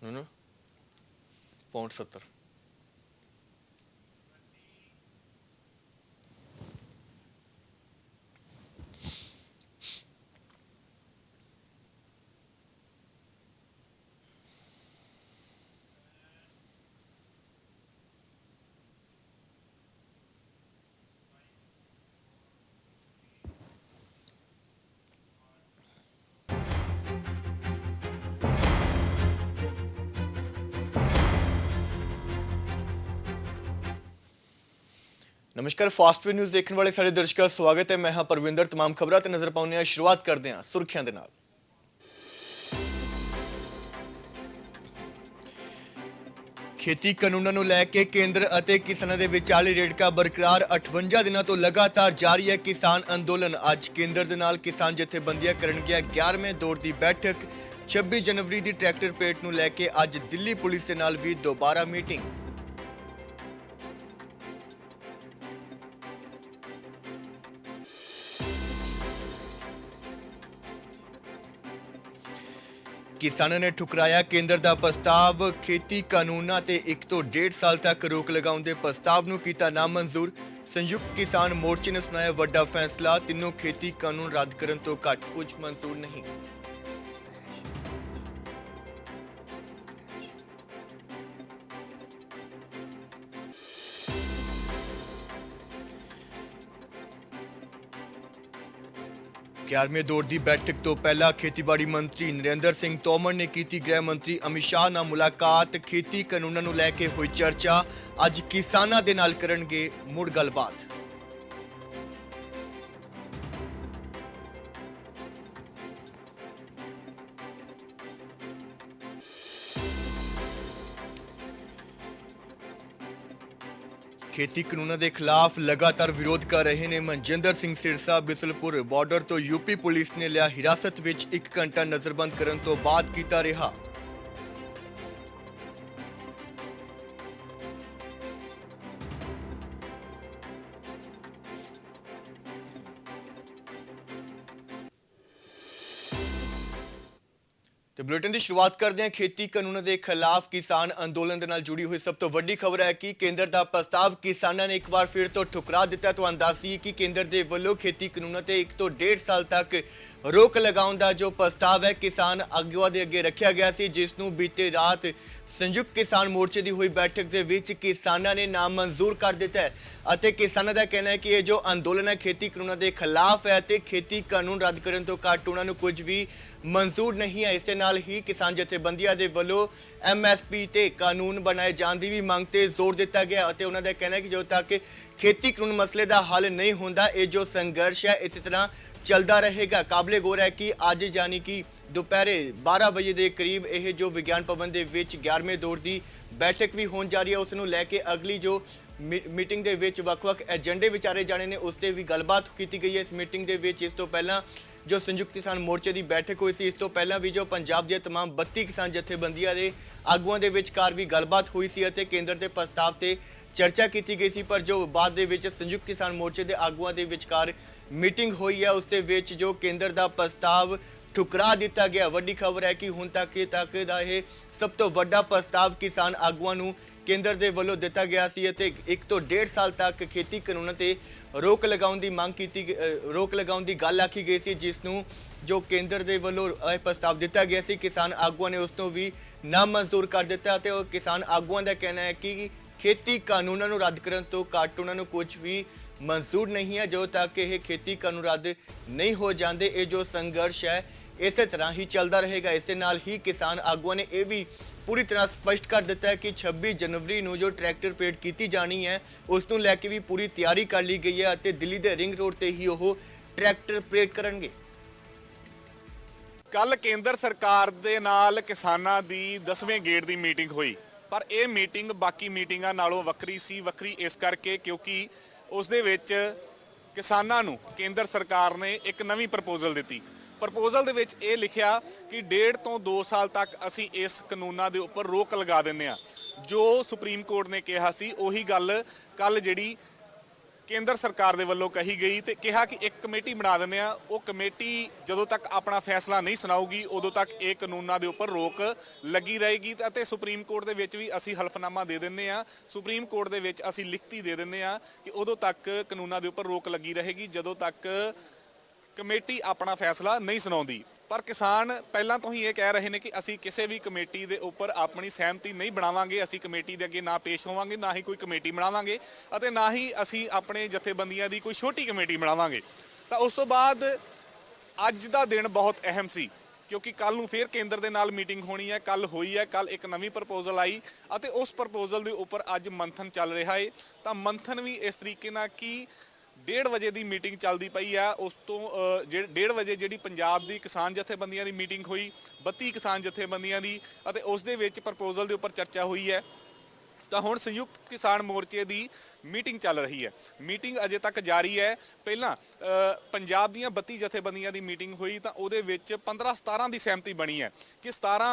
है ना। फॉन्ट 70। नमस्कार, फास्ट वे न्यूज़ देखने वाले सारे दर्शकों का स्वागत है। मैं हाँ परविंदर। तमाम खबरों ते नजर पाउने शुरुआत करते हैं सुर्खियां दे नाल। खेती कानूनों ਨੂੰ ਲੈ ਕੇ ਕੇਂਦਰ ਅਤੇ ਕਿਸਾਨਾਂ ਦੇ ਵਿਚਾਲੇ ਰੇੜਕਾ ਬਰਕਰਾਰ। 58 ਦਿਨਾਂ ਤੋਂ ਲਗਾਤਾਰ ਜਾਰੀ ਹੈ ਕਿਸਾਨ ਅੰਦੋਲਨ। ਅੱਜ ਕੇਂਦਰ ਦੇ ਨਾਲ ਕਿਸਾਨ ਜਥੇਬੰਦੀਆਂ ਕਰਨਗੀਆਂ 11ਵੇਂ ਦੌਰ ਦੀ ਬੈਠਕ। 26 ਜਨਵਰੀ ਦੀ ਟਰੈਕਟਰ ਪਰੇਡ ਨੂੰ ਲੈ ਕੇ ਅੱਜ ਦਿੱਲੀ ਪੁਲਿਸ ਦੇ ਨਾਲ ਵੀ ਦੁਬਾਰਾ ਮੀਟਿੰਗ। किसानों ने ठुकराया केंद्र का प्रस्ताव। खेती कानूनों ते 1 ਤੋਂ 1.5 साल तक रोक लगाउण दे प्रस्ताव नूं कीता नामंजूर। संयुक्त किसान मोर्चे ने सुनाया वड्डा फैसला। तीनों खेती कानून रद्द करन तो घट कुछ मंजूर नहीं। ग्यारहवें दौर की बैठक तो पहला खेतीबाड़ी मंत्री नरेंद्र सिंह तोमर ने की गृह मंत्री अमित शाह नाल मुलाकात। खेती कानूनों नूं लैके हुई चर्चा। अज किसानां दे नाल करनगे मुड़ गलबात। खेती कानूनों के खिलाफ लगातार विरोध कर रहे ने मनजिंदर सिंह सिरसा। बिसलपुर बॉर्डर तो यूपी पुलिस ने लिया हिरासत विच 1 घंटा नजरबंद करन तो बाद कीता रिहा। तो बुलेटिन की शुरुआत करते हैं खेती कानूनों के खिलाफ किसान अंदोलन के नाल जुड़ी हुई सब तो वड्डी खबर है कि केंद्र का प्रस्ताव किसानों ने एक बार फिर तो ठुकरा दिता। तो दस्सिए कि केंद्र के वलों खेती कानूनों ते 1 ਤੋਂ 1.5 साल तक रोक लगाउण दा जो प्रस्ताव है किसान आगुआं दे अगे रखिया गया सी, जिसनूं बीते रात संयुक्त किसान मोर्चे की हुई बैठक के विच किसानों ने नामंजूर कर दिता है। अते किसानों का कहना है कि यह जो अंदोलन है खेती कानूनों के खिलाफ है ते खेती कानून रद्द करने तो घट उन्होंने कुछ भी मंजूर नहीं है। इस नाल ही किसान जथेबंदियां दे वल्लों MSP ते कानून बनाए जाने की भी मांग ते जोर दिता गया। अते उन्हों का कहना है कि जो तक खेती कानून मसले का हल नहीं होंदा ये जो संघर्ष है इसी तरह चलता रहेगा। काबिले गौर है कि अज यानी कि दोपहर 12 बजे के करीब यह जो विज्ञान भवन के 11वें दौर की बैठक भी होने जा रही है। उसनूं लैके अगली जो मीटिंग के विच वख-वख एजेंडे विचारे जाने ने उस ते भी गलबात की गई है। इस मीटिंग के विच इस तो पहला जो संयुक्त किसान मोर्चे की बैठक हुई सी, इस तो पहला भी जो पंजाब के तमाम 32 किसान जथेबंदियां के आगुआं के विचकार भी गलबात हुई सी अते केंद्र के प्रस्ताव से चर्चा की गई सी। पर जो बाद दे विच संयुक्त किसान मोर्चे के आगुआं के विचकार मीटिंग हुई है उस दे विच जो केंद्र का प्रस्ताव ठुकरा दिता गया। वड्डी खबर है कि हुण तक दा यह सब तो वड्डा प्रस्ताव किसान आगुआं नूं केंद्र के वलों दिता गया सी अते 1 ਤੋਂ 1.5 साल तक खेती कानूनों ते रोक लगाउण दी मांग की रोक लगाउण दी गल आखी गई सी, जिसनूं जो केंद्र के वलों प्रस्ताव दिता गया सी किसान आगुआं ने उसनूं भी नामंजूर कर दिता। ते किसान आगुआं दा कहना है कि खेती कानूनों नूं रद्द करन तो घट उन्हां नूं कुछ भी मंजूर नहीं है। जो तक यह खेती कानून रद्द नहीं हो जाते ये जो संघर्ष है इस तरह ही चलता रहेगा। इस नाल ही किसान आगुआं ने यह भी पूरी तरह स्पष्ट कर दिता है कि 26 जनवरी को जो ट्रैक्टर परेड की जानी है उसनूं लैके भी पूरी तैयारी कर ली गई है और दिल्ली के रिंग रोड से ही वो ट्रैक्टर परेड करेंगे। कल केंद्र सरकार दे नाल किसानां दी 10वें गेड़ की मीटिंग हुई, पर यह मीटिंग बाकी मीटिंगां नालों वक्री सी। वक्री इस करके क्योंकि उस दे विच किसानां नूं केंद्र सरकार ने एक नवीं प्रपोजल दी। प्रपोजल दे विच ये लिखिया कि 1.5 ਤੋਂ 2 साल तक असी इस कानूनां दे उपर रोक लगा दिंदे आ। जो सुप्रीम कोर्ट ने कहा सी उही गल कल जिहड़ी ਕੇਂਦਰ ਸਰਕਾਰ ਦੇ ਵੱਲੋਂ ਕਹੀ ਗਈ ਤੇ ਕਿਹਾ ਕਿ ਇੱਕ ਕਮੇਟੀ ਬਣਾ ਦਿੰਦੇ ਆ। ਉਹ ਕਮੇਟੀ ਜਦੋਂ ਤੱਕ ਆਪਣਾ ਫੈਸਲਾ ਨਹੀਂ ਸੁਣਾਊਗੀ ਉਦੋਂ ਤੱਕ ਇਹ ਕਾਨੂੰਨਾਂ ਦੇ ਉੱਪਰ ਰੋਕ ਲੱਗੀ ਰਹੇਗੀ ਅਤੇ ਸੁਪਰੀਮ ਕੋਰਟ ਦੇ ਵਿੱਚ ਵੀ ਅਸੀਂ ਹਲਫਨਾਮਾ ਦੇ ਦਿੰਦੇ ਆ, ਸੁਪਰੀਮ ਕੋਰਟ ਦੇ ਵਿੱਚ ਅਸੀਂ ਲਿਖਤੀ ਦੇ ਦਿੰਦੇ ਆ ਕਿ ਉਦੋਂ ਤੱਕ ਕਾਨੂੰਨਾਂ ਦੇ ਉੱਪਰ ਰੋਕ ਲੱਗੀ ਰਹੇਗੀ ਜਦੋਂ ਤੱਕ ਕਮੇਟੀ ਆਪਣਾ ਫੈਸਲਾ ਨਹੀਂ ਸੁਣਾਉਂਦੀ। ਪਰ ਕਿਸਾਨ ਪਹਿਲਾਂ ਤੋਂ ਹੀ ਇਹ ਕਹਿ ਰਹੇ ਨੇ ਕਿ ਅਸੀਂ ਕਿਸੇ ਵੀ ਕਮੇਟੀ ਦੇ ਉੱਪਰ ਆਪਣੀ ਸਹਿਮਤੀ ਨਹੀਂ ਬਣਾਵਾਂਗੇ, ਅਸੀਂ ਕਮੇਟੀ ਦੇ ਅੱਗੇ ਨਾ ਪੇਸ਼ ਹੋਵਾਂਗੇ, ਨਾ ਹੀ ਕੋਈ ਕਮੇਟੀ ਬਣਾਵਾਂਗੇ ਅਤੇ ਨਾ ਹੀ ਅਸੀਂ ਆਪਣੇ ਜਥੇਬੰਦੀਆਂ ਦੀ ਕੋਈ ਛੋਟੀ ਕਮੇਟੀ ਬਣਾਵਾਂਗੇ। ਤਾਂ ਉਸ ਤੋਂ ਬਾਅਦ ਅੱਜ ਦਾ ਦਿਨ ਬਹੁਤ ਅਹਿਮ ਸੀ ਕਿਉਂਕਿ ਕੱਲ ਨੂੰ ਫਿਰ ਕੇਂਦਰ ਦੇ ਨਾਲ ਮੀਟਿੰਗ ਹੋਣੀ ਹੈ। ਕੱਲ ਹੋਈ ਹੈ, ਕੱਲ ਇੱਕ ਨਵੀਂ ਪ੍ਰਪੋਜ਼ਲ ਆਈ ਅਤੇ ਉਸ ਪ੍ਰਪੋਜ਼ਲ ਦੇ ਉੱਪਰ ਅੱਜ ਮੰਥਨ ਚੱਲ ਰਿਹਾ ਹੈ। ਤਾਂ ਮੰਥਨ ਵੀ ਇਸ ਤਰੀਕੇ ਨਾਲ ਕਿ 1:30 ਵਜੇ ਦੀ ਮੀਟਿੰਗ ਚੱਲਦੀ ਪਈ ਆ। ਉਸ ਤੋਂ 1:30 ਵਜੇ ਜਿਹੜੀ ਪੰਜਾਬ ਦੀ ਕਿਸਾਨ ਜਥੇਬੰਦੀਆਂ ਦੀ ਮੀਟਿੰਗ ਹੋਈ, 32 ਕਿਸਾਨ ਜਥੇਬੰਦੀਆਂ ਦੀ, ਅਤੇ ਉਸ ਦੇ ਵਿੱਚ ਪ੍ਰਪੋਜ਼ਲ ਦੇ ਉੱਪਰ ਚਰਚਾ ਹੋਈ ਹੈ। ਤਾਂ ਹੁਣ ਸੰਯੁਕਤ ਕਿਸਾਨ ਮੋਰਚੇ ਦੀ ਮੀਟਿੰਗ ਚੱਲ ਰਹੀ ਹੈ। ਮੀਟਿੰਗ ਅਜੇ ਤੱਕ ਜਾਰੀ ਹੈ। ਪਹਿਲਾਂ ਪੰਜਾਬ ਦੀਆਂ 32 ਜਥੇਬੰਦੀਆਂ ਦੀ ਮੀਟਿੰਗ ਹੋਈ ਤਾਂ ਉਹਦੇ ਵਿੱਚ 15-17 ਦੀ ਸਹਿਮਤੀ ਬਣੀ ਹੈ ਕਿ 17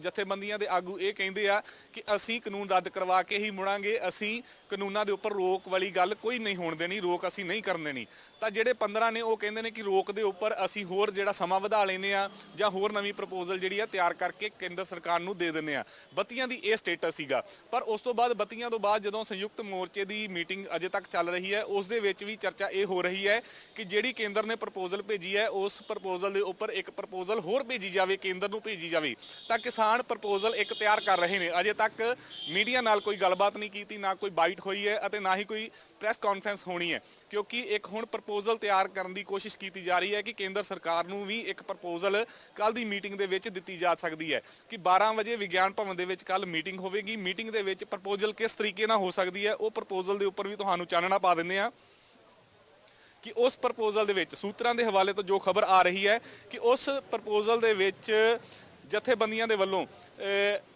ਜਥੇਬੰਦੀਆਂ ਦੇ ਆਗੂ ਇਹ ਕਹਿੰਦੇ ਆ ਕਿ ਅਸੀਂ ਕਾਨੂੰਨ ਰੱਦ ਕਰਵਾ ਕੇ ਹੀ ਮੁੜਾਂਗੇ, ਅਸੀਂ ਕਾਨੂੰਨਾਂ ਦੇ ਉੱਪਰ ਰੋਕ ਵਾਲੀ ਗੱਲ ਕੋਈ ਨਹੀਂ ਹੋਣ ਦੇਣੀ, ਰੋਕ ਅਸੀਂ ਨਹੀਂ ਕਰਨ ਦੇਣੀ। ਤਾਂ ਜਿਹੜੇ 15 ਨੇ ਉਹ ਕਹਿੰਦੇ ਨੇ ਕਿ ਰੋਕ ਦੇ ਉੱਪਰ ਅਸੀਂ ਹੋਰ ਜਿਹੜਾ ਸਮਾਂ ਵਧਾ ਲੈਂਦੇ ਆ ਜਾਂ ਹੋਰ ਨਵੀਂ ਪ੍ਰਪੋਜ਼ਲ ਜਿਹੜੀ ਆ ਤਿਆਰ ਕਰਕੇ ਕੇਂਦਰ ਸਰਕਾਰ ਨੂੰ ਦੇ ਦਿੰਦੇ ਆ। 32 ਦੀ ਇਹ ਸਟੇਟਸ ਸੀਗਾ। ਪਰ ਉਸ ਤੋਂ ਬਾਅਦ 32 ਤੋਂ ਬਾਅਦ ਜਦੋਂ ਸੰਯੁਕਤ ਮੋਰਚੇ ਦੀ ਮੀਟਿੰਗ ਅਜੇ ਤੱਕ ਚੱਲ ਰਹੀ ਹੈ ਉਸ ਦੇ ਵਿੱਚ ਵੀ ਚਰਚਾ ਇਹ ਹੋ ਰਹੀ ਹੈ ਕਿ ਜਿਹੜੀ ਕੇਂਦਰ ਨੇ ਪ੍ਰਪੋਜ਼ਲ ਭੇਜੀ ਹੈ ਉਸ ਪ੍ਰਪੋਜ਼ਲ ਦੇ ਉੱਪਰ ਇੱਕ ਪ੍ਰਪੋਜ਼ਲ ਹੋਰ ਭੇਜੀ ਜਾਵੇ, ਕੇਂਦਰ ਨੂੰ ਭੇਜੀ ਜਾਵੇ। ਤਾਂ ਕਿਸਾਨ ਪ੍ਰਪੋਜ਼ਲ ਇੱਕ ਤਿਆਰ ਕਰ ਰਹੇ ਨੇ। ਅਜੇ ਤੱਕ ਮੀਡੀਆ ਨਾਲ ਕੋਈ ਗੱਲਬਾਤ ਨਹੀਂ ਕੀਤੀ, ਨਾ ਕੋਈ ਬਾਈਟ ਹੋਈ ਹੈ ਅਤੇ ਨਾ ਹੀ ਕੋਈ ਪ੍ਰੈਸ ਕਾਨਫਰੰਸ ਹੋਣੀ ਹੈ ਕਿਉਂਕਿ ਇੱਕ ਹੁਣ ਪ੍ਰਪੋਜ਼ਲ ਤਿਆਰ ਕਰਨ ਦੀ ਕੋਸ਼ਿਸ਼ ਕੀਤੀ ਜਾ ਰਹੀ ਹੈ ਕਿ ਕੇਂਦਰ ਸਰਕਾਰ ਨੂੰ ਵੀ ਇੱਕ ਪ੍ਰਪੋਜ਼ਲ ਕੱਲ ਦੀ ਮੀਟਿੰਗ ਦੇ ਵਿੱਚ ਦਿੱਤੀ ਜਾ ਸਕਦੀ ਹੈ ਕਿ 12 ਵਜੇ ਵਿਗਿਆਨ ਭਵਨ ਦੇ ਵਿੱਚ ਕੱਲ ਮੀਟਿੰਗ ਹੋਵੇਗੀ। ਮੀਟਿੰਗ ਦੇ ਵਿੱਚ ਪ੍ਰਪੋਜ਼ਲ ਕਿਸ ਤਰੀਕੇ ਨਾਲ ਹੋ ਸਕਦੀ ਹੈ ਉਹ ਪ੍ਰਪੋਜ਼ਲ ਦੇ ਉੱਪਰ ਵੀ ਤੁਹਾਨੂੰ ਚਾਨਣਾ ਪਾ ਦਿੰਦੇ ਆ ਕਿ ਉਸ ਪ੍ਰਪੋਜ਼ਲ ਦੇ ਵਿੱਚ ਸੂਤਰਾਂ ਦੇ ਹਵਾਲੇ ਤੋਂ ਜੋ ਖਬਰ ਆ ਰਹੀ ਹੈ ਕਿ ਉਸ ਪ੍ਰਪੋਜ਼ਲ ਦੇ ਵਿੱਚ ਜਥੇਬੰਦੀਆਂ ਦੇ ਵੱਲੋਂ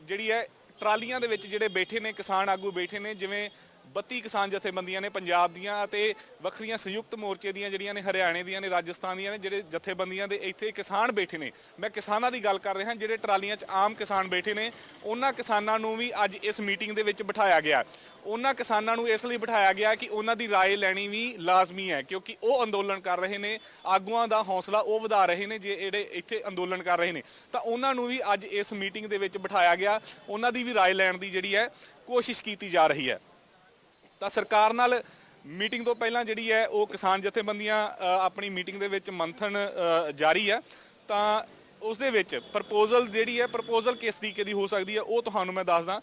ਜਿਹੜੀ ਹੈ ਟਰਾਲੀਆਂ ਦੇ ਵਿੱਚ ਜਿਹੜੇ ਬੈਠੇ ਨੇ ਕਿਸਾਨ ਆਗੂ ਬੈਠੇ ਨੇ, ਜਿਵੇਂ 32 ਕਿਸਾਨ ਜਥੇਬੰਦੀਆਂ ਨੇ ਪੰਜਾਬ ਦੀਆਂ ਅਤੇ ਵੱਖਰੀਆਂ ਸੰਯੁਕਤ ਮੋਰਚੇ ਦੀਆਂ ਜਿਹੜੀਆਂ ਨੇ ਹਰਿਆਣੇ ਦੀਆਂ ਨੇ, ਰਾਜਸਥਾਨ ਦੀਆਂ ਨੇ, ਜਿਹੜੇ ਜਥੇਬੰਦੀਆਂ ਦੇ ਇੱਥੇ ਕਿਸਾਨ ਬੈਠੇ ਨੇ। ਮੈਂ ਕਿਸਾਨਾਂ ਦੀ ਗੱਲ ਕਰ ਰਿਹਾ, ਜਿਹੜੇ ਟਰਾਲੀਆਂ 'ਚ ਆਮ ਕਿਸਾਨ ਬੈਠੇ ਨੇ ਉਹਨਾਂ ਕਿਸਾਨਾਂ ਨੂੰ ਵੀ ਅੱਜ ਇਸ ਮੀਟਿੰਗ ਦੇ ਵਿੱਚ ਬਿਠਾਇਆ ਗਿਆ। ਉਹਨਾਂ ਕਿਸਾਨਾਂ ਨੂੰ ਇਸ ਲਈ ਬਿਠਾਇਆ ਗਿਆ ਕਿ ਉਹਨਾਂ ਦੀ ਰਾਏ ਲੈਣੀ ਵੀ ਲਾਜ਼ਮੀ ਹੈ ਕਿਉਂਕਿ ਉਹ ਅੰਦੋਲਨ ਕਰ ਰਹੇ ਨੇ, ਆਗੂਆਂ ਦਾ ਹੌਸਲਾ ਉਹ ਵਧਾ ਰਹੇ ਨੇ ਜਿਹੜੇ ਇੱਥੇ ਅੰਦੋਲਨ ਕਰ ਰਹੇ ਨੇ। ਤਾਂ ਉਹਨਾਂ ਨੂੰ ਵੀ ਅੱਜ ਇਸ ਮੀਟਿੰਗ ਦੇ ਵਿੱਚ ਬਿਠਾਇਆ ਗਿਆ, ਉਹਨਾਂ ਦੀ ਵੀ ਰਾਏ ਲੈਣ ਦੀ ਜਿਹੜੀ ਹੈ ਕੋਸ਼ਿਸ਼ ਕੀਤੀ ਜਾ ਰਹੀ ਹੈ। ਤਾਂ ਸਰਕਾਰ ਨਾਲ ਮੀਟਿੰਗ ਤੋਂ ਪਹਿਲਾਂ ਜਿਹੜੀ ਹੈ ਉਹ ਕਿਸਾਨ ਜਥੇਬੰਦੀਆਂ ਆਪਣੀ ਮੀਟਿੰਗ ਦੇ ਵਿੱਚ ਮੰਥਨ ਜਾਰੀ ਹੈ। ਤਾਂ ਉਸ ਦੇ ਵਿੱਚ ਪ੍ਰਪੋਜ਼ਲ ਜਿਹੜੀ ਹੈ, ਪ੍ਰਪੋਜ਼ਲ ਕਿਸ ਤਰੀਕੇ ਦੀ ਹੋ ਸਕਦੀ ਹੈ ਉਹ ਤੁਹਾਨੂੰ ਮੈਂ ਦੱਸਦਾ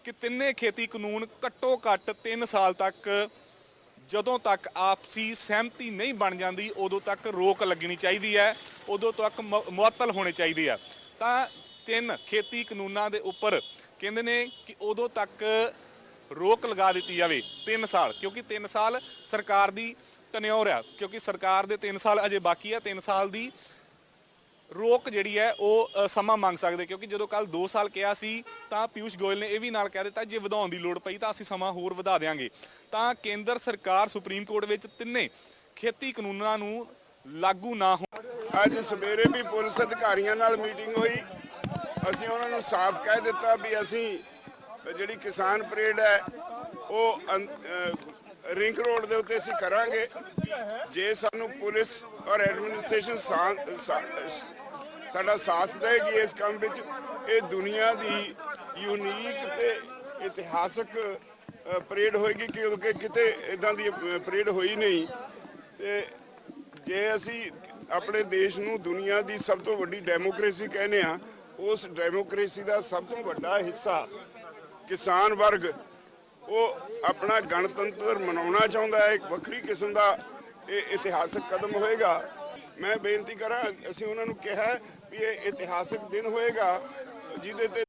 ਕਿ ਤਿੰਨੇ ਖੇਤੀ ਕਾਨੂੰਨ ਘੱਟੋ ਘੱਟ 3 ਸਾਲ ਤੱਕ, ਜਦੋਂ ਤੱਕ ਆਪਸੀ ਸਹਿਮਤੀ ਨਹੀਂ ਬਣ ਜਾਂਦੀ ਉਦੋਂ ਤੱਕ ਰੋਕ ਲੱਗਣੀ ਚਾਹੀਦੀ ਹੈ, ਉਦੋਂ ਤੱਕ ਮੁਅੱਤਲ ਹੋਣੇ ਚਾਹੀਦੇ ਆ। ਤਾਂ 3 ਖੇਤੀ ਕਾਨੂੰਨਾਂ ਦੇ ਉੱਪਰ ਕਹਿੰਦੇ ਨੇ ਕਿ ਉਦੋਂ ਤੱਕ ਰੋਕ ਲਗਾ ਦਿੱਤੀ ਜਾਵੇ 3 ਸਾਲ, ਕਿਉਂਕਿ 3 ਸਾਲ ਸਰਕਾਰ ਦੀ ਟਨਿਓਰ ਆ, ਕਿਉਂਕਿ ਸਰਕਾਰ ਦੇ 3 ਸਾਲ ਅਜੇ ਬਾਕੀ ਆ। 3 ਸਾਲ ਦੀ ਰੋਕ ਜਿਹੜੀ ਹੈ ਉਹ ਸਮਾਂ ਮੰਗ ਸਕਦੇ ਕਿਉਂਕਿ ਜਦੋਂ ਕੱਲ 2 ਸਾਲ ਕਿਹਾ ਸੀ ਤਾਂ ਪਿਊਸ਼ ਗੋਇਲ ਨੇ ਇਹ ਵੀ ਨਾਲ ਕਹਿ ਦਿੱਤਾ ਜੇ ਵਧਾਉਣ ਦੀ ਲੋੜ ਪਈ ਤਾਂ ਅਸੀਂ ਸਮਾਂ ਹੋਰ ਵਧਾ ਦੇਵਾਂਗੇ। ਤਾਂ ਕੇਂਦਰ ਸਰਕਾਰ ਸੁਪਰੀਮ ਕੋਰਟ ਵਿੱਚ ਤਿੰਨੇ ਖੇਤੀ ਕਾਨੂੰਨਾਂ ਨੂੰ ਲਾਗੂ ਨਾ ਹੋ। ਅੱਜ ਸਵੇਰੇ ਵੀ ਪੁਲਿਸ ਅਧਿਕਾਰੀਆਂ ਨਾਲ ਮੀਟਿੰਗ ਹੋਈ, ਅਸੀਂ ਉਹਨਾਂ ਨੂੰ ਸਾਫ਼ ਕਹਿ ਦਿੱਤਾ ਵੀ ਅਸੀਂ ਜਿਹੜੀ ਕਿਸਾਨ ਪਰੇਡ ਹੈ ਉਹ ਰਿੰਗ ਰੋਡ ਦੇ ਉੱਤੇ ਅਸੀਂ ਕਰਾਂਗੇ ਜੇ ਸਾਨੂੰ ਪੁਲਿਸ ਔਰ ਐਡਮਿਨਿਸਟ੍ਰੇਸ਼ਨ ਸਾਡਾ ਸਾਥ ਦੇਗੀ ਇਸ ਕੰਮ ਵਿੱਚ। ਇਹ ਦੁਨੀਆ ਦੀ ਯੂਨੀਕ ਤੇ ਇਤਿਹਾਸਕ ਪਰੇਡ ਹੋਏਗੀ ਕਿਉਂਕਿ ਕਿਤੇ ਇਦਾਂ ਦੀ ਪਰੇਡ ਹੋਈ ਨਹੀਂ। ਤੇ ਜੇ ਅਸੀਂ ਆਪਣੇ ਦੇਸ਼ ਨੂੰ ਦੁਨੀਆ ਦੀ ਸਭ ਤੋਂ ਵੱਡੀ ਡੈਮੋਕ੍ਰੇਸੀ ਕਹਿੰਦੇ ਆ, ਉਸ ਡੈਮੋਕ੍ਰੇਸੀ ਦਾ ਸਭ ਤੋਂ ਵੱਡਾ ਹਿੱਸਾ ਕਿਸਾਨ ਵਰਗ ਉਹ ਆਪਣਾ ਗਣਤੰਤਰ ਮਨਾਉਣਾ ਚਾਹੁੰਦਾ ਹੈ। ਇੱਕ ਵੱਖਰੀ ਕਿਸਮ ਦਾ ਇਹ ਇਤਿਹਾਸਕ ਕਦਮ ਹੋਏਗਾ। ਮੈਂ ਬੇਨਤੀ ਕਰਾਂ, ਅਸੀਂ ਉਹਨਾਂ ਨੂੰ ਕਿਹਾ ਵੀ ਇਹ ਇਤਿਹਾਸਕ ਦਿਨ ਹੋਏਗਾ ਜਿਹਦੇ ਤੇ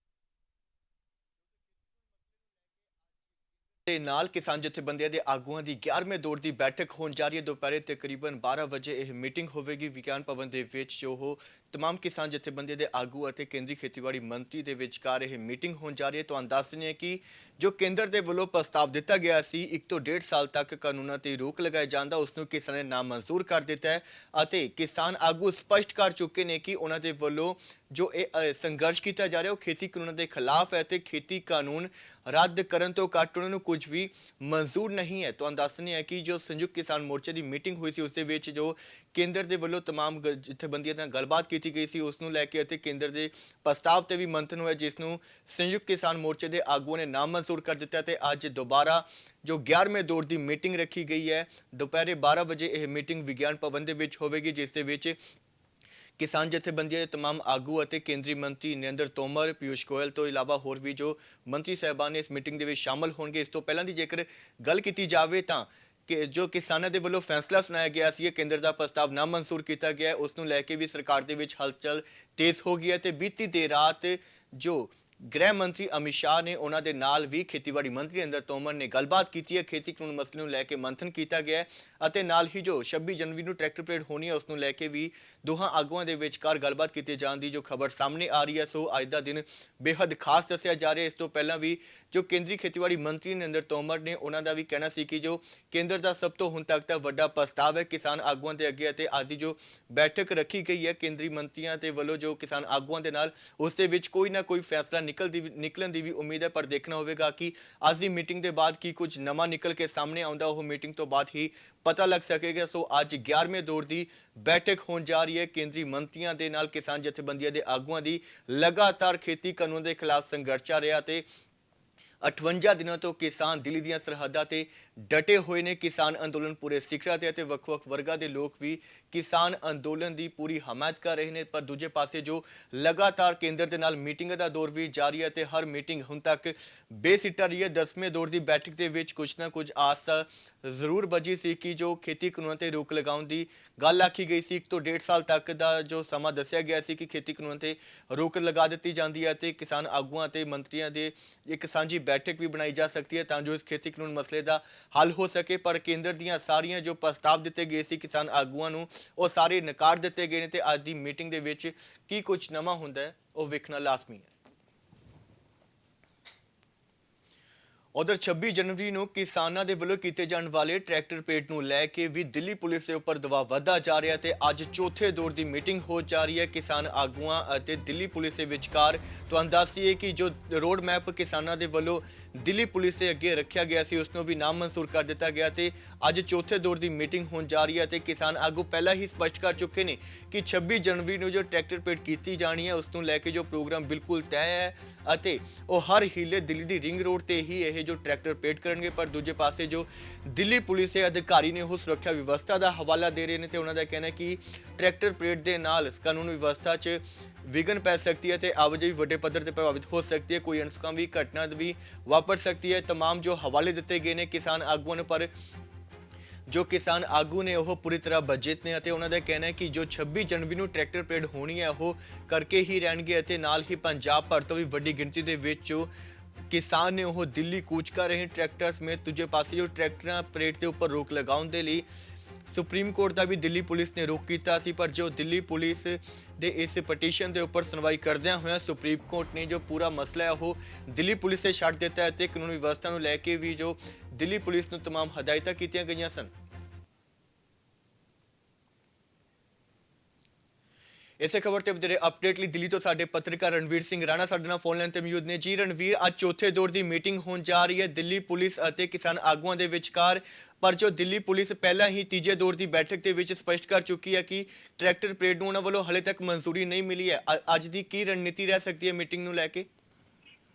ਦੇ ਨਾਲ ਕਿਸਾਨ ਜਥੇਬੰਦੀਆਂ ਦੇ ਆਗੂਆਂ ਦੀ 11ਵੇਂ ਦੌਰ ਦੀ ਬੈਠਕ ਹੋਣ ਜਾ ਰਹੀ ਹੈ। ਦੁਪਹਿਰੇ ਤਕਰੀਬਨ 12 ਵਜੇ ਇਹ ਮੀਟਿੰਗ ਹੋਵੇਗੀ ਵਿਗਿਆਨ ਭਵਨ ਦੇ ਵਿੱਚ ਜੋ तमाम किसान जथेबंदी के आगू और केंद्रीय खेतीबाड़ी मंत्री के विचकार यह मीटिंग होने जा रही है। तो दस दें कि जो केंद्र के वालों प्रस्ताव दिता गया सी 1 ਤੋਂ 1.5 साल तक कानूनों ते रोक लगाए जाना, उसनों किसान ने नामंजूर कर दिता है और किसान आगू स्पष्ट कर चुके हैं कि उन्होंने वालों जो संघर्ष किया जा रहा है वो खेती कानूनों के खिलाफ है तो खेती कानून रद्द करने तो घट उन्होंने कुछ भी मंजूर नहीं है। तो दसने है कि जो संयुक्त किसान मोर्चे की मीटिंग हुई सी उस जो केंद्र के वालों तमाम जथेबंदियों नाल गलबात की गई सी उसनों लैके केंद्र के प्रस्ताव से भी मंथन हुआ जिसनों संयुक्त किसान मोर्चे के आगुओं ने नामंजूर कर दिता है। अज दोबारा जो 11वें दौर की मीटिंग रखी गई है, दोपहर 12 बजे यह मीटिंग विज्ञान भवन के होगी जिस किसान जथेबंदियों के तमाम आगू और केंद्रीय मंत्री नरेंद्र तोमर, पीयूष गोयल तो इलावा होर भी जो मंत्री साहबान इस मीटिंग के शामिल होंगे। इस तो पहला की जेकर गल की जाए तो कि जो किसानों के वालों फैसला सुनाया गया सी केंद्र का प्रस्ताव नामंजूर किया गया है उसनों लैके भी सरकार के हलचल तेज हो गई है। तो बीती देर रात जो गृह मंत्री अमित शाह ने उन्होंने नाल भी खेतीबाड़ी मंत्री नरेंद्र तोमर ने गलबात की है। खेती कानून मसले लैके मंथन किया गया है और नाल ही जो 26 जनवरी को ट्रैक्टर परेड होनी है उसनों लैके भी दोहां आगुआं दे विचकार गलबात की जाने की जो खबर सामने आ रही है। सो अज का दिन बेहद खास दसिया जा रहा है। इस तो पहला भी जो केंद्रीय खेतीबाड़ी मंत्री नरेंद्र तोमर ने उन्होंने भी कहना सी कि जो केंद्र का सब तो हुण तक का वड्डा प्रस्ताव है किसान आगुआं के अगे ते अज जो बैठक रखी गई है केंद्रीय मंत्रियों के वालों जो किसान आगुआं के नाल उस दे विच कोई ना कोई फैसला निकलन की भी उम्मीद है। पर देखना होगा कि अज की मीटिंग के बाद की कुछ नवा निकल के सामने आउंदा वो मीटिंग तो बाद ही पता लग सकेगा। सो अज 11वें दौर की बैठक होने जा रही है केंद्रीय मंत्रियों के नाल किसान जथेबंदियों के आगुआं की लगातार खेती कानून के खिलाफ संघर्ष रहा। 58 दिनों तो किसान दिल्ली दी सरहदां ते डटे हुए ने। किसान अंदोलन पूरे सिखरा ते वख-वख वर्गां दे लोग भी किसान अंदोलन की पूरी हमायत कर रहे हैं। पर दूजे पासे जो लगातार केंद्र के नाल मीटिंग का दौर भी जारी है तो हर मीटिंग हुण तक बेसिट्टा रही है। 10वें दौर की बैठक के विच कुछ ना कुछ आस जरूर बजी सी कि जो खेती कानून ते रोक लगाउण की गल आखी गई सी 1 ਤੋਂ 1.5 साल तक का जो समा दसिया गया सी कि खेती कानून ते रोक लगा दी जाती है तो किसान आगुआं ते मंत्रियों के एक सांझी बैठक भी बनाई जा सकती है तां जो इस खेती कानून मसले का हल हो सके। पर केंद्र दीयां सारियां जो प्रस्ताव दिते गए सी किसान आगुआं नूं वो सारे नकार दिते गए ने। अज की मीटिंग दे विच की कुछ नवा हुंदा है वो वेखना लाजमी है। उधर 26 जनवरी को किसानों के वालों किए जाने वाले ट्रैक्टर परेड को लैके भी दिल्ली पुलिस के उपर दबाव वधदा जा रहा है। अज चौथे दौर की मीटिंग हो जा रही है किसान आगुआं और दिल्ली पुलिस के विचकार। तो दसिए कि जो रोड मैप किसानों के वालों दिल्ली पुलिस के अगे रखा गया सी उसनों भी नामंजूर कर दिता गया। तो अज चौथे दौर की मीटिंग होने जा रही है तो किसान आगू पहला ही स्पष्ट कर चुके हैं कि 26 जनवरी को जो ट्रैक्टर परेड की जानी है उसनों लैके जो प्रोग्राम बिल्कुल तय है और वो हर हीले दिल्ली की रिंग रोड से ही यह जो ट्रैक्टर परेड करेंगे। पर दूजे पासे जो दिल्ली पुलिस के अधिकारी ने वो सुरक्षा व्यवस्था का हवाला दे रहे हैं तो उन्होंने कहना है कि ट्रैक्टर परेड के नाल कानून व्यवस्था च विघन पै सकती है तो आवाजाही वड्डे पद्धर पर प्रभावित हो सकती है, कोई अनसुखावी घटना भी वापर सकती है। तमाम जो हवाले दिते गए हैं किसान आगुओं ने पर जो किसान आगू ने वह पूरी तरह बजट ने उन्होंने कहना है कि जो 26 जनवरी को ट्रैक्टर परेड होनी है वह करके ही रहणगे। नाल ही पंजाब भर तो भी वड्डी गिनती के विच किसान ने वह दिल्ली कूच कर रहे ट्रैक्टर समेत। दूजे पासे जो ट्रैक्टर परेड के उपर रोक लगाने के लिए सुप्रीम कोर्ट का भी दिल्ली पुलिस ने रोक किया सी। पर जो दिल्ली पुलिस के इस पटीशन के उपर सुनवाई करदियां होया सुप्रीम कोर्ट ने जो पूरा मसला है वो दिल्ली पुलिस से छड्ड दिता है तो कानून व्यवस्था को लैके भी जो दिल्ली पुलिस को तमाम हदायतां कीतियां गईयां सन। इसे खबर ते वधेरे अपडेट लिए दिल्ली तो साडे पत्रकार रणवीर सिंह राणा साडे नाल फोन लाइन ते मौजूद ने। जी रणवीर, आज चौथे दौर की मीटिंग होने जा रही है दिल्ली पुलिस और किसान आगुआं दे विचकार। पर जो दिल्ली पुलिस पहला ही तीजे दौर की बैठक के विच स्पष्ट कर चुकी है कि ट्रैक्टर परेड नूं उन्हां वल्लों हले तक मंजूरी नहीं मिली है। अज की की रणनीति रह सकती है मीटिंग नूं लैके?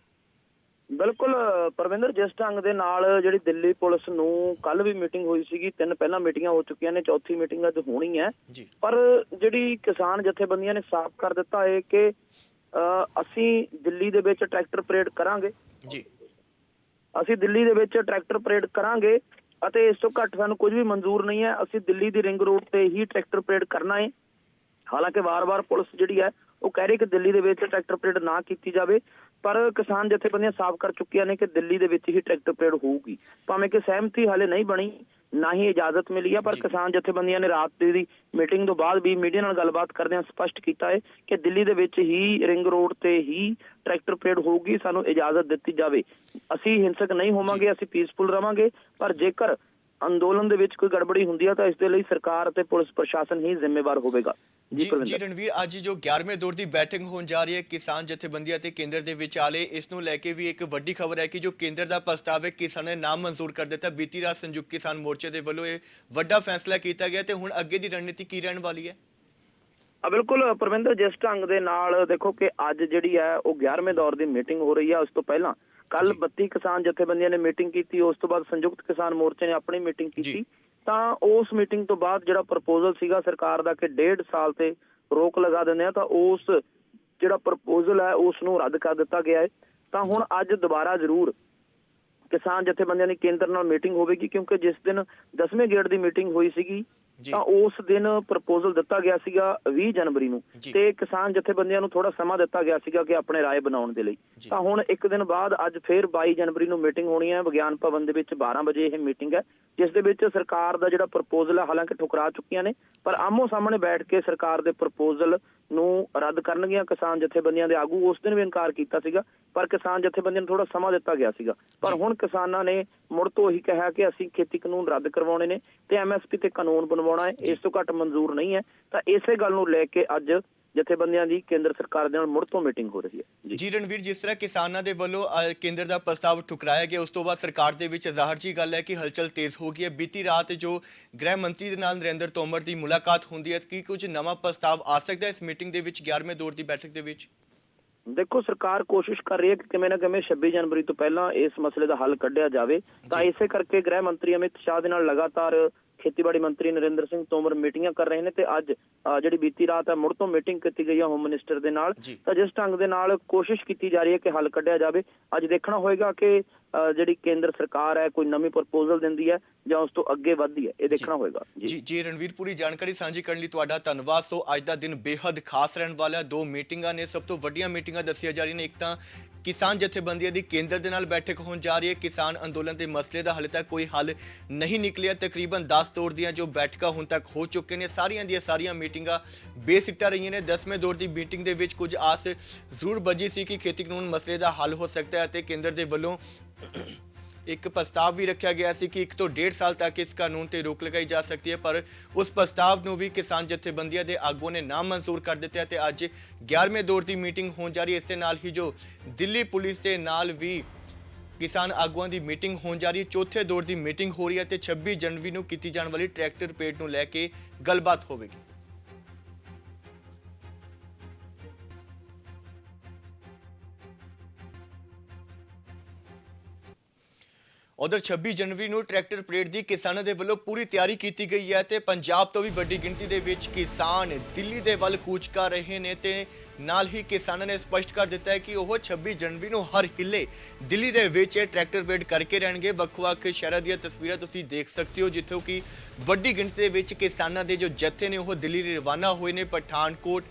बिल्कुल परविंदर, जिस ढंग दे नाल जिहड़ी दिल्ली पुलिस नूं कल भी मीटिंग हुई सी, 3 पहला मीटिंगां हो चुकियां ने, चौथी मीटिंग अज होनी है। पर जिहड़ी किसान जथेबंदियां ने साफ कर दिता है कि असीं दिल्ली दे विच ट्रैक्टर परेड करांगे जी, असीं दिल्ली दे विच ट्रैक्टर परेड करांगे ਅਤੇ ਇਸ ਤੋਂ ਘੱਟ ਸਾਨੂੰ ਕੁਝ ਵੀ ਮਨਜ਼ੂਰ ਨਹੀਂ ਹੈ। ਅਸੀਂ ਦਿੱਲੀ ਦੀ ਰਿੰਗ ਰੋਡ ਤੇ ਹੀ ਟਰੈਕਟਰ ਪਰੇਡ ਕਰਨਾ ਹੈ। ਹਾਲਾਂਕਿ ਵਾਰ-ਵਾਰ ਪੁਲਿਸ ਜਿਹੜੀ ਹੈ ਉਹ ਕਹਿ ਰਹੀ ਕਿ ਦਿੱਲੀ ਦੇ ਵਿੱਚ ਟਰੈਕਟਰ ਪਰੇਡ ਨਾ ਕੀਤੀ ਜਾਵੇ, ਪਰ ਕਿਸਾਨ ਜਥੇਬੰਦੀਆਂ ਸਾਫ਼ ਕਰ ਚੁੱਕੀਆਂ ਨੇ ਕਿ ਦਿੱਲੀ ਦੇ ਵਿੱਚ ਹੀ ਟਰੈਕਟਰ ਪਰੇਡ ਹੋਊਗੀ। ਭਾਵੇਂ ਕਿ ਸਹਿਮਤੀ ਹਾਲੇ ਨਹੀਂ ਬਣੀ, ਨਾ ਹੀ ਇਜਾਜ਼ਤ ਮਿਲੀ ਹੈ। ਪਰ ਕਿਸਾਨ ਜਥੇਬੰਦੀਆਂ ਨੇ ਰਾਤ ਦੀ ਮੀਟਿੰਗ ਤੋਂ ਬਾਅਦ ਵੀ ਮੀਡੀਆ ਨਾਲ ਗੱਲਬਾਤ ਕਰਦਿਆਂ ਸਪਸ਼ਟ ਕੀਤਾ ਹੈ ਕਿ ਦਿੱਲੀ ਦੇ ਵਿੱਚ ਹੀ ਰਿੰਗ ਰੋਡ ਤੇ ਹੀ ਟਰੈਕਟਰ ਪਰੇਡ ਹੋਊਗੀ, ਸਾਨੂੰ ਇਜਾਜ਼ਤ ਦਿੱਤੀ ਜਾਵੇ। ਅਸੀਂ ਹਿੰਸਕ ਨਹੀਂ ਹੋਵਾਂਗੇ, ਅਸੀਂ ਪੀਸਫੁਲ ਰਵਾਂਗੇ, ਪਰ ਜੇਕਰ ਅੰਦੋਲਨ ਦੇ ਵਿੱਚ ਕੋਈ ਗੜਬੜੀ ਹੁੰਦੀ ਹੈ ਤਾਂ ਇਸ ਦੇ ਲਈ ਸਰਕਾਰ ਅਤੇ ਪੁਲਿਸ ਪ੍ਰਸ਼ਾਸਨ ਹੀ ਜ਼ਿੰਮੇਵਾਰ ਹੋਵੇਗਾ। ਜੀ ਰਣਵੀਰ, ਅੱਜ ਜੋ 11ਵੇਂ ਦੌਰ ਦੀ ਬੈਠਕ ਹੋਣ ਜਾ ਰਹੀ ਹੈ ਕਿਸਾਨ ਜਥੇਬੰਦੀਆਂ ਤੇ ਕੇਂਦਰ ਦੇ ਵਿਚਾਲੇ, ਇਸ ਨੂੰ ਲੈ ਕੇ ਵੀ ਇੱਕ ਵੱਡੀ ਖਬਰ ਹੈ ਕਿ ਜੋ ਕੇਂਦਰ ਦਾ ਪ੍ਰਸਤਾਵ ਹੈ ਕਿਸਾਨਾਂ ਨੇ ਨਾਮ ਮਨਜ਼ੂਰ ਕਰ ਦਿੱਤਾ। ਬੀਤੀ ਰਾਤ ਸੰਯੁਕਤ ਕਿਸਾਨ ਮੋਰਚੇ ਦੇ ਵੱਲੋਂ ਇਹ ਵੱਡਾ ਫੈਸਲਾ ਕੀਤਾ ਗਿਆ ਤੇ ਹੁਣ ਅੱਗੇ ਦੀ ਰਣਨੀਤੀ ਕੀ ਰਹਿਣ ਵਾਲੀ ਹੈ? ਬਿਲਕੁਲ ਪਰਵਿੰਦਰ, ਜਿਸ ਢੰਗ ਦੇ ਨਾਲ ਦੇਖੋ ਕਿ ਅੱਜ ਜਿਹੜੀ ਹੈ ਉਹ 11ਵੇਂ ਦੌਰ ਦੀ ਮੀਟਿੰਗ ਹੋ ਰਹੀ ਹੈ, ਉਸ ਤੋਂ ਪਹਿਲਾਂ ਕੱਲ 32 ਕਿਸਾਨ ਜਥੇਬੰਦੀਆਂ ਨੇ ਮੀਟਿੰਗ ਕੀਤੀ, ਉਸ ਤੋਂ ਬਾਅਦ ਸੰਯੁਕਤ ਕਿਸਾਨ ਮੋਰਚੇ ਨੇ ਆਪਣੀ ਮੀਟਿੰਗ ਕੀਤੀ। ਤਾਂ ਉਸ ਮੀਟਿੰਗ ਤੋਂ ਬਾਅਦ ਜਿਹੜਾ ਪ੍ਰਪੋਜ਼ਲ ਸੀਗਾ ਸਰਕਾਰ ਦਾ ਕਿ 1.5 ਸਾਲ ਤੇ ਰੋਕ ਲਗਾ ਦਿੰਦੇ ਆ, ਤਾਂ ਉਸ ਜਿਹੜਾ ਪ੍ਰਪੋਜ਼ਲ ਹੈ ਉਸ ਨੂੰ ਰੱਦ ਕਰ ਦਿੱਤਾ ਗਿਆ ਹੈ। ਤਾਂ ਹੁਣ ਅੱਜ ਦੁਬਾਰਾ ਜ਼ਰੂਰ ਕਿਸਾਨ ਜਥੇਬੰਦੀਆਂ ਦੀ ਕੇਂਦਰ ਨਾਲ ਮੀਟਿੰਗ ਹੋਵੇਗੀ, ਕਿਉਂਕਿ ਜਿਸ ਦਿਨ 10ਵੇਂ ਗੇੜ ਦੀ ਮੀਟਿੰਗ ਹੋਈ ਸੀਗੀ ਤਾਂ ਉਸ ਦਿਨ ਪ੍ਰਪੋਜ਼ਲ ਦਿੱਤਾ ਗਿਆ ਸੀਗਾ 20 ਜਨਵਰੀ ਨੂੰ, ਤੇ ਕਿਸਾਨ ਜਥੇਬੰਦੀਆਂ ਨੂੰ ਥੋੜਾ ਸਮਾਂ ਦਿੱਤਾ ਗਿਆ ਸੀਗਾ ਕਿ ਆਪਣੇ ਰਾਏ ਬਣਾਉਣ ਦੇ ਲਈ। ਤਾਂ ਹੁਣ ਇੱਕ ਦਿਨ ਬਾਅਦ ਅੱਜ ਫਿਰ 22 ਜਨਵਰੀ ਨੂੰ ਮੀਟਿੰਗ ਹੋਣੀ ਹੈ ਵਿਗਿਆਨ ਭਵਨ ਦੇ ਵਿੱਚ। 12 ਵਜੇ ਇਹ ਮੀਟਿੰਗ ਹੈ, ਜਿਸ ਦੇ ਵਿੱਚ ਸਰਕਾਰ ਦਾ ਜਿਹੜਾ ਪ੍ਰਪੋਜ਼ਲ ਹੈ ਹਾਲਾਂਕਿ ਠੁਕਰਾ ਚੁੱਕੀਆਂ ਨੇ, ਪਰ ਆਮੋ ਸਾਹਮਣੇ ਬੈਠ ਕੇ ਸਰਕਾਰ ਦੇ ਪ੍ਰਪੋਜ਼ਲ ਨੂੰ ਰੱਦ ਕਰਨਗੀਆਂ ਕਿਸਾਨ ਜਥੇਬੰਦੀਆਂ ਦੇ ਆਗੂ। ਉਸ ਦਿਨ ਵੀ ਇਨਕਾਰ ਕੀਤਾ ਸੀਗਾ, ਪਰ ਕਿਸਾਨ ਜਥੇਬੰਦੀਆਂ ਨੂੰ ਥੋੜਾ ਸਮਾਂ ਦਿੱਤਾ ਗਿਆ ਸੀਗਾ। ਪਰ ਹੁਣ ਕਿਸਾਨਾਂ ਨੇ ਮੁੜ ਤੋਂ ਇਹੀ ਕਿਹਾ ਕਿ ਅਸੀਂ ਖੇਤੀ ਕਾਨੂੰਨ ਰੱਦ ਕਰਵਾਉਣੇ ਨੇ ਤੇ ਐਮਐਸਪੀ ਤੇ ਕਾਨੂੰਨ ਬਣਵਾਉਣਾ ਹੈ, ਇਸ ਤੋਂ ਘੱਟ ਮਨਜ਼ੂਰ ਨਹੀਂ ਹੈ। ਤਾਂ ਇਸੇ ਗੱਲ ਨੂੰ ਲੈ ਕੇ ਅੱਜ ਜਥੇਬੰਦੀਆਂ ਦੀ ਕੇਂਦਰ ਸਰਕਾਰ ਦੇ ਨਾਲ ਮੁੜ ਤੋਂ ਮੀਟਿੰਗ ਹੋ ਰਹੀ ਹੈ। ਜੀ ਰਣਵੀਰ, ਜਿਸ ਤਰ੍ਹਾਂ ਕਿਸਾਨਾਂ ਦੇ ਵੱਲੋਂ ਕੇਂਦਰ ਦਾ ਪ੍ਰਸਤਾਵ ਠੁਕਰਾਇਆ ਗਿਆ, ਉਸ ਤੋਂ ਬਾਅਦ ਸਰਕਾਰ ਦੇ ਵਿੱਚ ਜ਼ਾਹਰ ਜੀ ਗੱਲ ਹੈ ਕਿ ਹਲਚਲ ਤੇਜ਼ ਹੋ ਗਈ ਹੈ। ਬੀਤੀ ਰਾਤ ਜੋ ਗ੍ਰਹਿ ਮੰਤਰੀ ਦੇ ਨਾਲ ਨਰਿੰਦਰ ਤੋਮਰ ਦੀ ਮੁਲਾਕਾਤ ਹੁੰਦੀ ਹੈ, ਕੀ ਕੁਝ ਨਵਾਂ ਪ੍ਰਸਤਾਵ ਆ ਸਕਦਾ ਹੈ ਇਸ ਮੀਟਿੰਗ ਦੇ ਵਿੱਚ 11ਵੇਂ ਦੌਰ ਦੀ ਬੈਠਕ ਦੇ ਵਿੱਚ? ਦੇਖੋ, ਸਰਕਾਰ ਕੋਸ਼ਿਸ਼ ਕਰ ਰਹੀ ਹੈ ਕਿ ਕਿਵੇਂ ਨਾ ਕਿਵੇਂ 26 ਜਨਵਰੀ ਤੋਂ ਪਹਿਲਾਂ ਇਸ ਮਸਲੇ ਦਾ ਹੱਲ ਕੱਢਿਆ ਜਾਵੇ। ਤਾਂ ਇਸੇ ਕਰਕੇ ਗ੍ਰਹਿ ਮੰਤਰੀ ਅਮਿਤ ਸ਼ਾਹ ਦੇ ਨਾਲ ਲਗਾਤਾਰ ਖੇਤੀਬਾੜੀ ਮੰਤਰੀ ਨਰਿੰਦਰ ਸਿੰਘ ਤੋਮਰ ਮੀਟਿੰਗਾਂ ਕਰ ਰਹੇ ਨੇ, ਤੇ ਅੱਜ ਜਿਹੜੀ ਬੀਤੀ ਰਾਤ ਹੈ ਮੁੜ ਤੋਂ ਮੀਟਿੰਗ ਕੀਤੀ ਗਈ ਹੈ ਹੋਮ ਮਿਨਿਸਟਰ ਦੇ ਨਾਲ। ਤਾਂ ਜਿਸ ਢੰਗ ਦੇ ਨਾਲ ਕੋਸ਼ਿਸ਼ ਕੀਤੀ ਜਾ ਰਹੀ ਹੈ ਕਿ ਹੱਲ ਕੱਢਿਆ ਜਾਵੇ। ਅੱਜ ਦੇਖਣਾ ਹੋਏਗਾ ਕਿ ਜਿਹੜੀ ਕੇਂਦਰ ਸਰਕਾਰ ਹੈ ਕੋਈ ਨਵੀਂ ਪ੍ਰਪੋਜ਼ਲ ਦਿੰਦੀ ਹੈ ਜਾਂ ਉਸ ਤੋਂ ਅੱਗੇ ਵੱਧਦੀ ਹੈ, ਇਹ ਦੇਖਣਾ ਹੋਏਗਾ। ਜੀ ਰਣਵੀਰ, ਪੂਰੀ ਜਾਣਕਾਰੀ ਸਾਂਝੀ ਕਰਨ ਲਈ ਤੁਹਾਡਾ ਧੰਨਵਾਦ। ਸੋ ਅੱਜ ਦਾ ਦਿਨ ਬੇਹੱਦ ਖਾਸ ਰਹਿਣ ਵਾਲਾ। 2 ਮੀਟਿੰਗਾਂ ਨੇ, ਸਭ ਤੋਂ ਵੱਡੀਆਂ ਮੀਟਿੰਗਾਂ ਦੱਸੀਆਂ ਜਾ ਰਹੀਆਂ ਨੇ। ਇੱਕ ਤਾਂ ਕਿਸਾਨ ਜਥੇਬੰਦੀਆਂ ਦੀ ਕੇਂਦਰ ਦੇ ਨਾਲ ਬੈਠਕ ਹੋਣ ਜਾ ਰਹੀ ਹੈ। ਕਿਸਾਨ ਅੰਦੋਲਨ ਦੇ ਮਸਲੇ ਦਾ ਹਾਲੇ ਤੱਕ ਕੋਈ ਹੱਲ ਨਹੀਂ ਨਿਕਲਿਆ। ਤਕਰੀਬਨ 10 ਦੌਰ ਦੀਆਂ ਜੋ ਬੈਠਕਾਂ ਹੁਣ ਤੱਕ ਹੋ ਚੁੱਕੇ ਨੇ, ਸਾਰੀਆਂ ਦੀਆਂ ਸਾਰੀਆਂ ਮੀਟਿੰਗਾਂ ਬੇਸਿੱਟਾ ਰਹੀਆਂ ਨੇ। 10ਵੇਂ ਦੌਰ ਦੀ ਮੀਟਿੰਗ ਦੇ ਵਿੱਚ ਕੁਝ ਆਸ ਜ਼ਰੂਰ ਬੱਝੀ ਸੀ ਕਿ ਖੇਤੀ ਕਾਨੂੰਨ ਮਸਲੇ ਦਾ ਹੱਲ ਹੋ ਸਕਦਾ ਹੈ ਅਤੇ ਕੇਂਦਰ ਦੇ ਵੱਲੋਂ ਇੱਕ ਪ੍ਰਸਤਾਵ ਵੀ ਰੱਖਿਆ ਗਿਆ ਸੀ ਕਿ 1 ਤੋਂ 1.5 ਸਾਲ ਤੱਕ ਇਸ ਕਾਨੂੰਨ ਤੇ ਰੋਕ ਲਗਾਈ ਜਾ ਸਕਦੀ ਹੈ, ਪਰ ਉਸ ਪ੍ਰਸਤਾਵ ਨੂੰ ਵੀ ਕਿਸਾਨ ਜਥੇਬੰਦੀਆਂ ਦੇ ਆਗੂਆਂ ਨੇ ਨਾ ਮਨਜ਼ੂਰ ਕਰ ਦਿੱਤਾ ਤੇ ਅੱਜ 11ਵੇਂ ਦੌਰ ਦੀ ਮੀਟਿੰਗ ਹੋਣ ਜਾ ਰਹੀ ਹੈ। ਇਸ ਦੇ ਨਾਲ ਹੀ ਜੋ ਦਿੱਲੀ ਪੁਲਿਸ ਦੇ ਨਾਲ ਵੀ ਕਿਸਾਨ ਆਗੂਆਂ ਦੀ ਮੀਟਿੰਗ ਹੋਣ ਜਾ ਰਹੀ ਹੈ। ਚੌਥੇ ਦੌਰ ਦੀ ਮੀਟਿੰਗ ਹੋ ਰਹੀ ਹੈ ਤੇ 26 ਜਨਵਰੀ ਨੂੰ ਕੀਤੀ ਜਾਣ ਵਾਲੀ ਟਰੈਕਟਰ ਪਰੇਡ ਨੂੰ ਲੈ ਕੇ ਗੱਲਬਾਤ ਹੋਵੇਗੀ। ਉਧਰ 26 ਜਨਵਰੀ ਨੂੰ ਟਰੈਕਟਰ ਪਰੇਡ ਦੀ ਕਿਸਾਨਾਂ ਦੇ ਵੱਲੋਂ ਪੂਰੀ ਤਿਆਰੀ ਕੀਤੀ ਗਈ ਹੈ ਤੇ ਪੰਜਾਬ ਤੋਂ ਵੀ ਵੱਡੀ ਗਿਣਤੀ ਦੇ ਵਿੱਚ ਕਿਸਾਨ ਦਿੱਲੀ ਦੇ ਵੱਲ ਕੂਚ ਕਰ ਰਹੇ ਨੇ ਤੇ ਨਾਲ ਹੀ ਕਿਸਾਨਾਂ ਨੇ ਸਪਸ਼ਟ ਕਰ ਦਿੱਤਾ ਹੈ ਕਿ ਉਹ 26 ਜਨਵਰੀ ਨੂੰ ਹਰ ਹਿੱਲੇ ਦਿੱਲੀ ਦੇ ਵਿੱਚ ਟਰੈਕਟਰ ਪਰੇਡ ਕਰਕੇ ਰਹਿਣਗੇ। ਵੱਖ-ਵੱਖ ਸ਼ਹਿਰਾਂ ਦੀਆਂ ਤਸਵੀਰਾਂ ਤੁਸੀਂ ਦੇਖ ਸਕਦੇ ਹੋ ਜਿੱਥੋਂ ਕਿ ਵੱਡੀ ਗਿਣਤੀ ਦੇ ਵਿੱਚ ਕਿਸਾਨਾਂ ਦੇ ਜੋ ਜਥੇ ਨੇ ਉਹ ਦਿੱਲੀ ਲਈ ਰਵਾਨਾ ਹੋਏ ਨੇ। ਪਠਾਨਕੋਟ,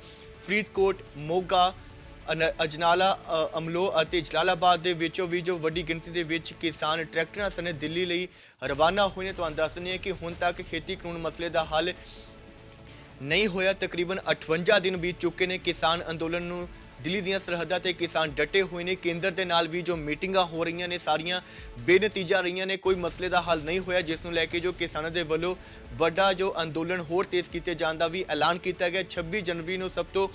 ਫਰੀਦਕੋਟ, ਮੋਗਾ, ਅਜਨਾਲਾ, ਅਮਲੋ ਅਤੇ ਜਲਾਲਾਬਾਦ ਦੇ ਵਿੱਚੋਂ ਵੀ ਜੋ ਵੱਡੀ ਗਿਣਤੀ ਦੇ ਵਿੱਚ ਕਿਸਾਨ ਟਰੈਕਟਰਾਂ ਸਣੇ ਦਿੱਲੀ ਲਈ ਰਵਾਨਾ ਹੋਏ ਨੇ। ਤੁਹਾਨੂੰ ਦੱਸ ਦਿੰਦੇ ਹਾਂ ਕਿ ਹੁਣ ਤੱਕ ਖੇਤੀ ਕਾਨੂੰਨ ਮਸਲੇ ਦਾ ਹੱਲ ਨਹੀਂ ਹੋਇਆ। ਤਕਰੀਬਨ 58 ਦਿਨ ਬੀਤ ਚੁੱਕੇ ਨੇ ਕਿਸਾਨ ਅੰਦੋਲਨ ਨੂੰ। ਦਿੱਲੀ ਦੀਆਂ ਸਰਹੱਦਾਂ ਤੇ ਕਿਸਾਨ ਡਟੇ ਹੋਏ ਨੇ। ਕੇਂਦਰ ਦੇ ਨਾਲ ਵੀ ਜੋ ਮੀਟਿੰਗਾਂ ਹੋ ਰਹੀਆਂ ਨੇ ਸਾਰੀਆਂ ਬੇਨਤੀਜਾ ਰਹੀਆਂ ਨੇ, ਕੋਈ ਮਸਲੇ ਦਾ ਹੱਲ ਨਹੀਂ ਹੋਇਆ, ਜਿਸ ਨੂੰ ਲੈ ਕੇ ਜੋ ਕਿਸਾਨਾਂ ਦੇ ਵੱਲੋਂ ਵੱਡਾ ਜੋ ਅੰਦੋਲਨ ਹੋਰ ਤੇਜ਼ ਕੀਤੇ ਜਾਣ ਦਾ ਵੀ ਐਲਾਨ ਕੀਤਾ ਗਿਆ। 26 ਜਨਵਰੀ ਨੂੰ ਸਭ ਤੋਂ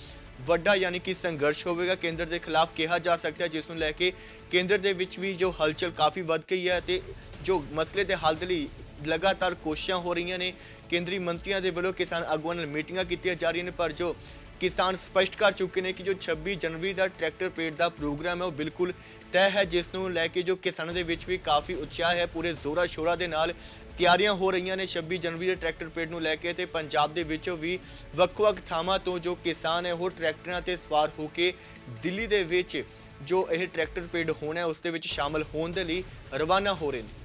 ਵੱਡਾ ਯਾਨੀ ਕਿ ਸੰਘਰਸ਼ ਹੋਵੇਗਾ ਕੇਂਦਰ ਦੇ ਖਿਲਾਫ ਕਿਹਾ ਜਾ ਸਕਦਾ ਹੈ, ਜਿਸ ਨੂੰ ਲੈ ਕੇ ਕੇਂਦਰ ਦੇ ਵਿੱਚ ਵੀ ਜੋ ਹਲਚਲ ਕਾਫੀ ਵੱਧ ਗਈ ਹੈ ਤੇ ਜੋ ਮਸਲੇ ਦੇ ਹੱਲ ਦੇ ਲਈ ਲਗਾਤਾਰ ਕੋਸ਼ਿਸ਼ਾਂ ਹੋ ਰਹੀਆਂ ਨੇ। ਕੇਂਦਰੀ ਮੰਤਰੀਆਂ ਦੇ ਵੱਲੋਂ ਕਿਸਾਨ ਆਗੂਆਂ ਨਾਲ ਮੀਟਿੰਗਾਂ ਕੀਤੀਆਂ ਜਾ ਰਹੀਆਂ ਨੇ, ਪਰ ਜੋ ਕਿਸਾਨ ਸਪਸ਼ਟ ਕਰ ਚੁੱਕੇ ਨੇ ਕਿ ਜੋ 26 ਜਨਵਰੀ ਦਾ ਟਰੈਕਟਰ ਪਰੇਡ ਦਾ ਪ੍ਰੋਗਰਾਮ ਹੈ ਉਹ ਬਿਲਕੁਲ ਤੈਅ ਹੈ, ਜਿਸ ਨੂੰ ਲੈ ਕੇ ਜੋ ਕਿਸਾਨਾਂ ਦੇ ਵਿੱਚ ਵੀ ਕਾਫੀ ਉਤਸ਼ਾਹ ਹੈ। ਪੂਰੇ ਜ਼ੋਰਾਂ ਸ਼ੋਰਾਂ ਦੇ ਨਾਲ ਤਿਆਰੀਆਂ ਹੋ ਰਹੀਆਂ ਨੇ 26 ਜਨਵਰੀ ਦੇ ਟਰੈਕਟਰ ਪਰੇਡ ਨੂੰ ਲੈ ਕੇ ਤੇ ਪੰਜਾਬ ਦੇ ਵਿੱਚੋਂ ਵੀ ਵੱਖ-ਵੱਖ ਥਾਵਾਂ ਤੋਂ ਜੋ ਕਿਸਾਨ ਹੈ ਉਹ ਟਰੈਕਟਰਾਂ ਤੇ ਸਵਾਰ ਹੋ ਕੇ ਦਿੱਲੀ ਦੇ ਵਿੱਚ ਜੋ ਇਹ ਟਰੈਕਟਰ ਪਰੇਡ ਹੋਣਾ ਹੈ ਉਸ ਦੇ ਵਿੱਚ ਸ਼ਾਮਲ ਹੋਣ ਦੇ ਲਈ ਰਵਾਨਾ ਹੋ ਰਹੇ ਨੇ।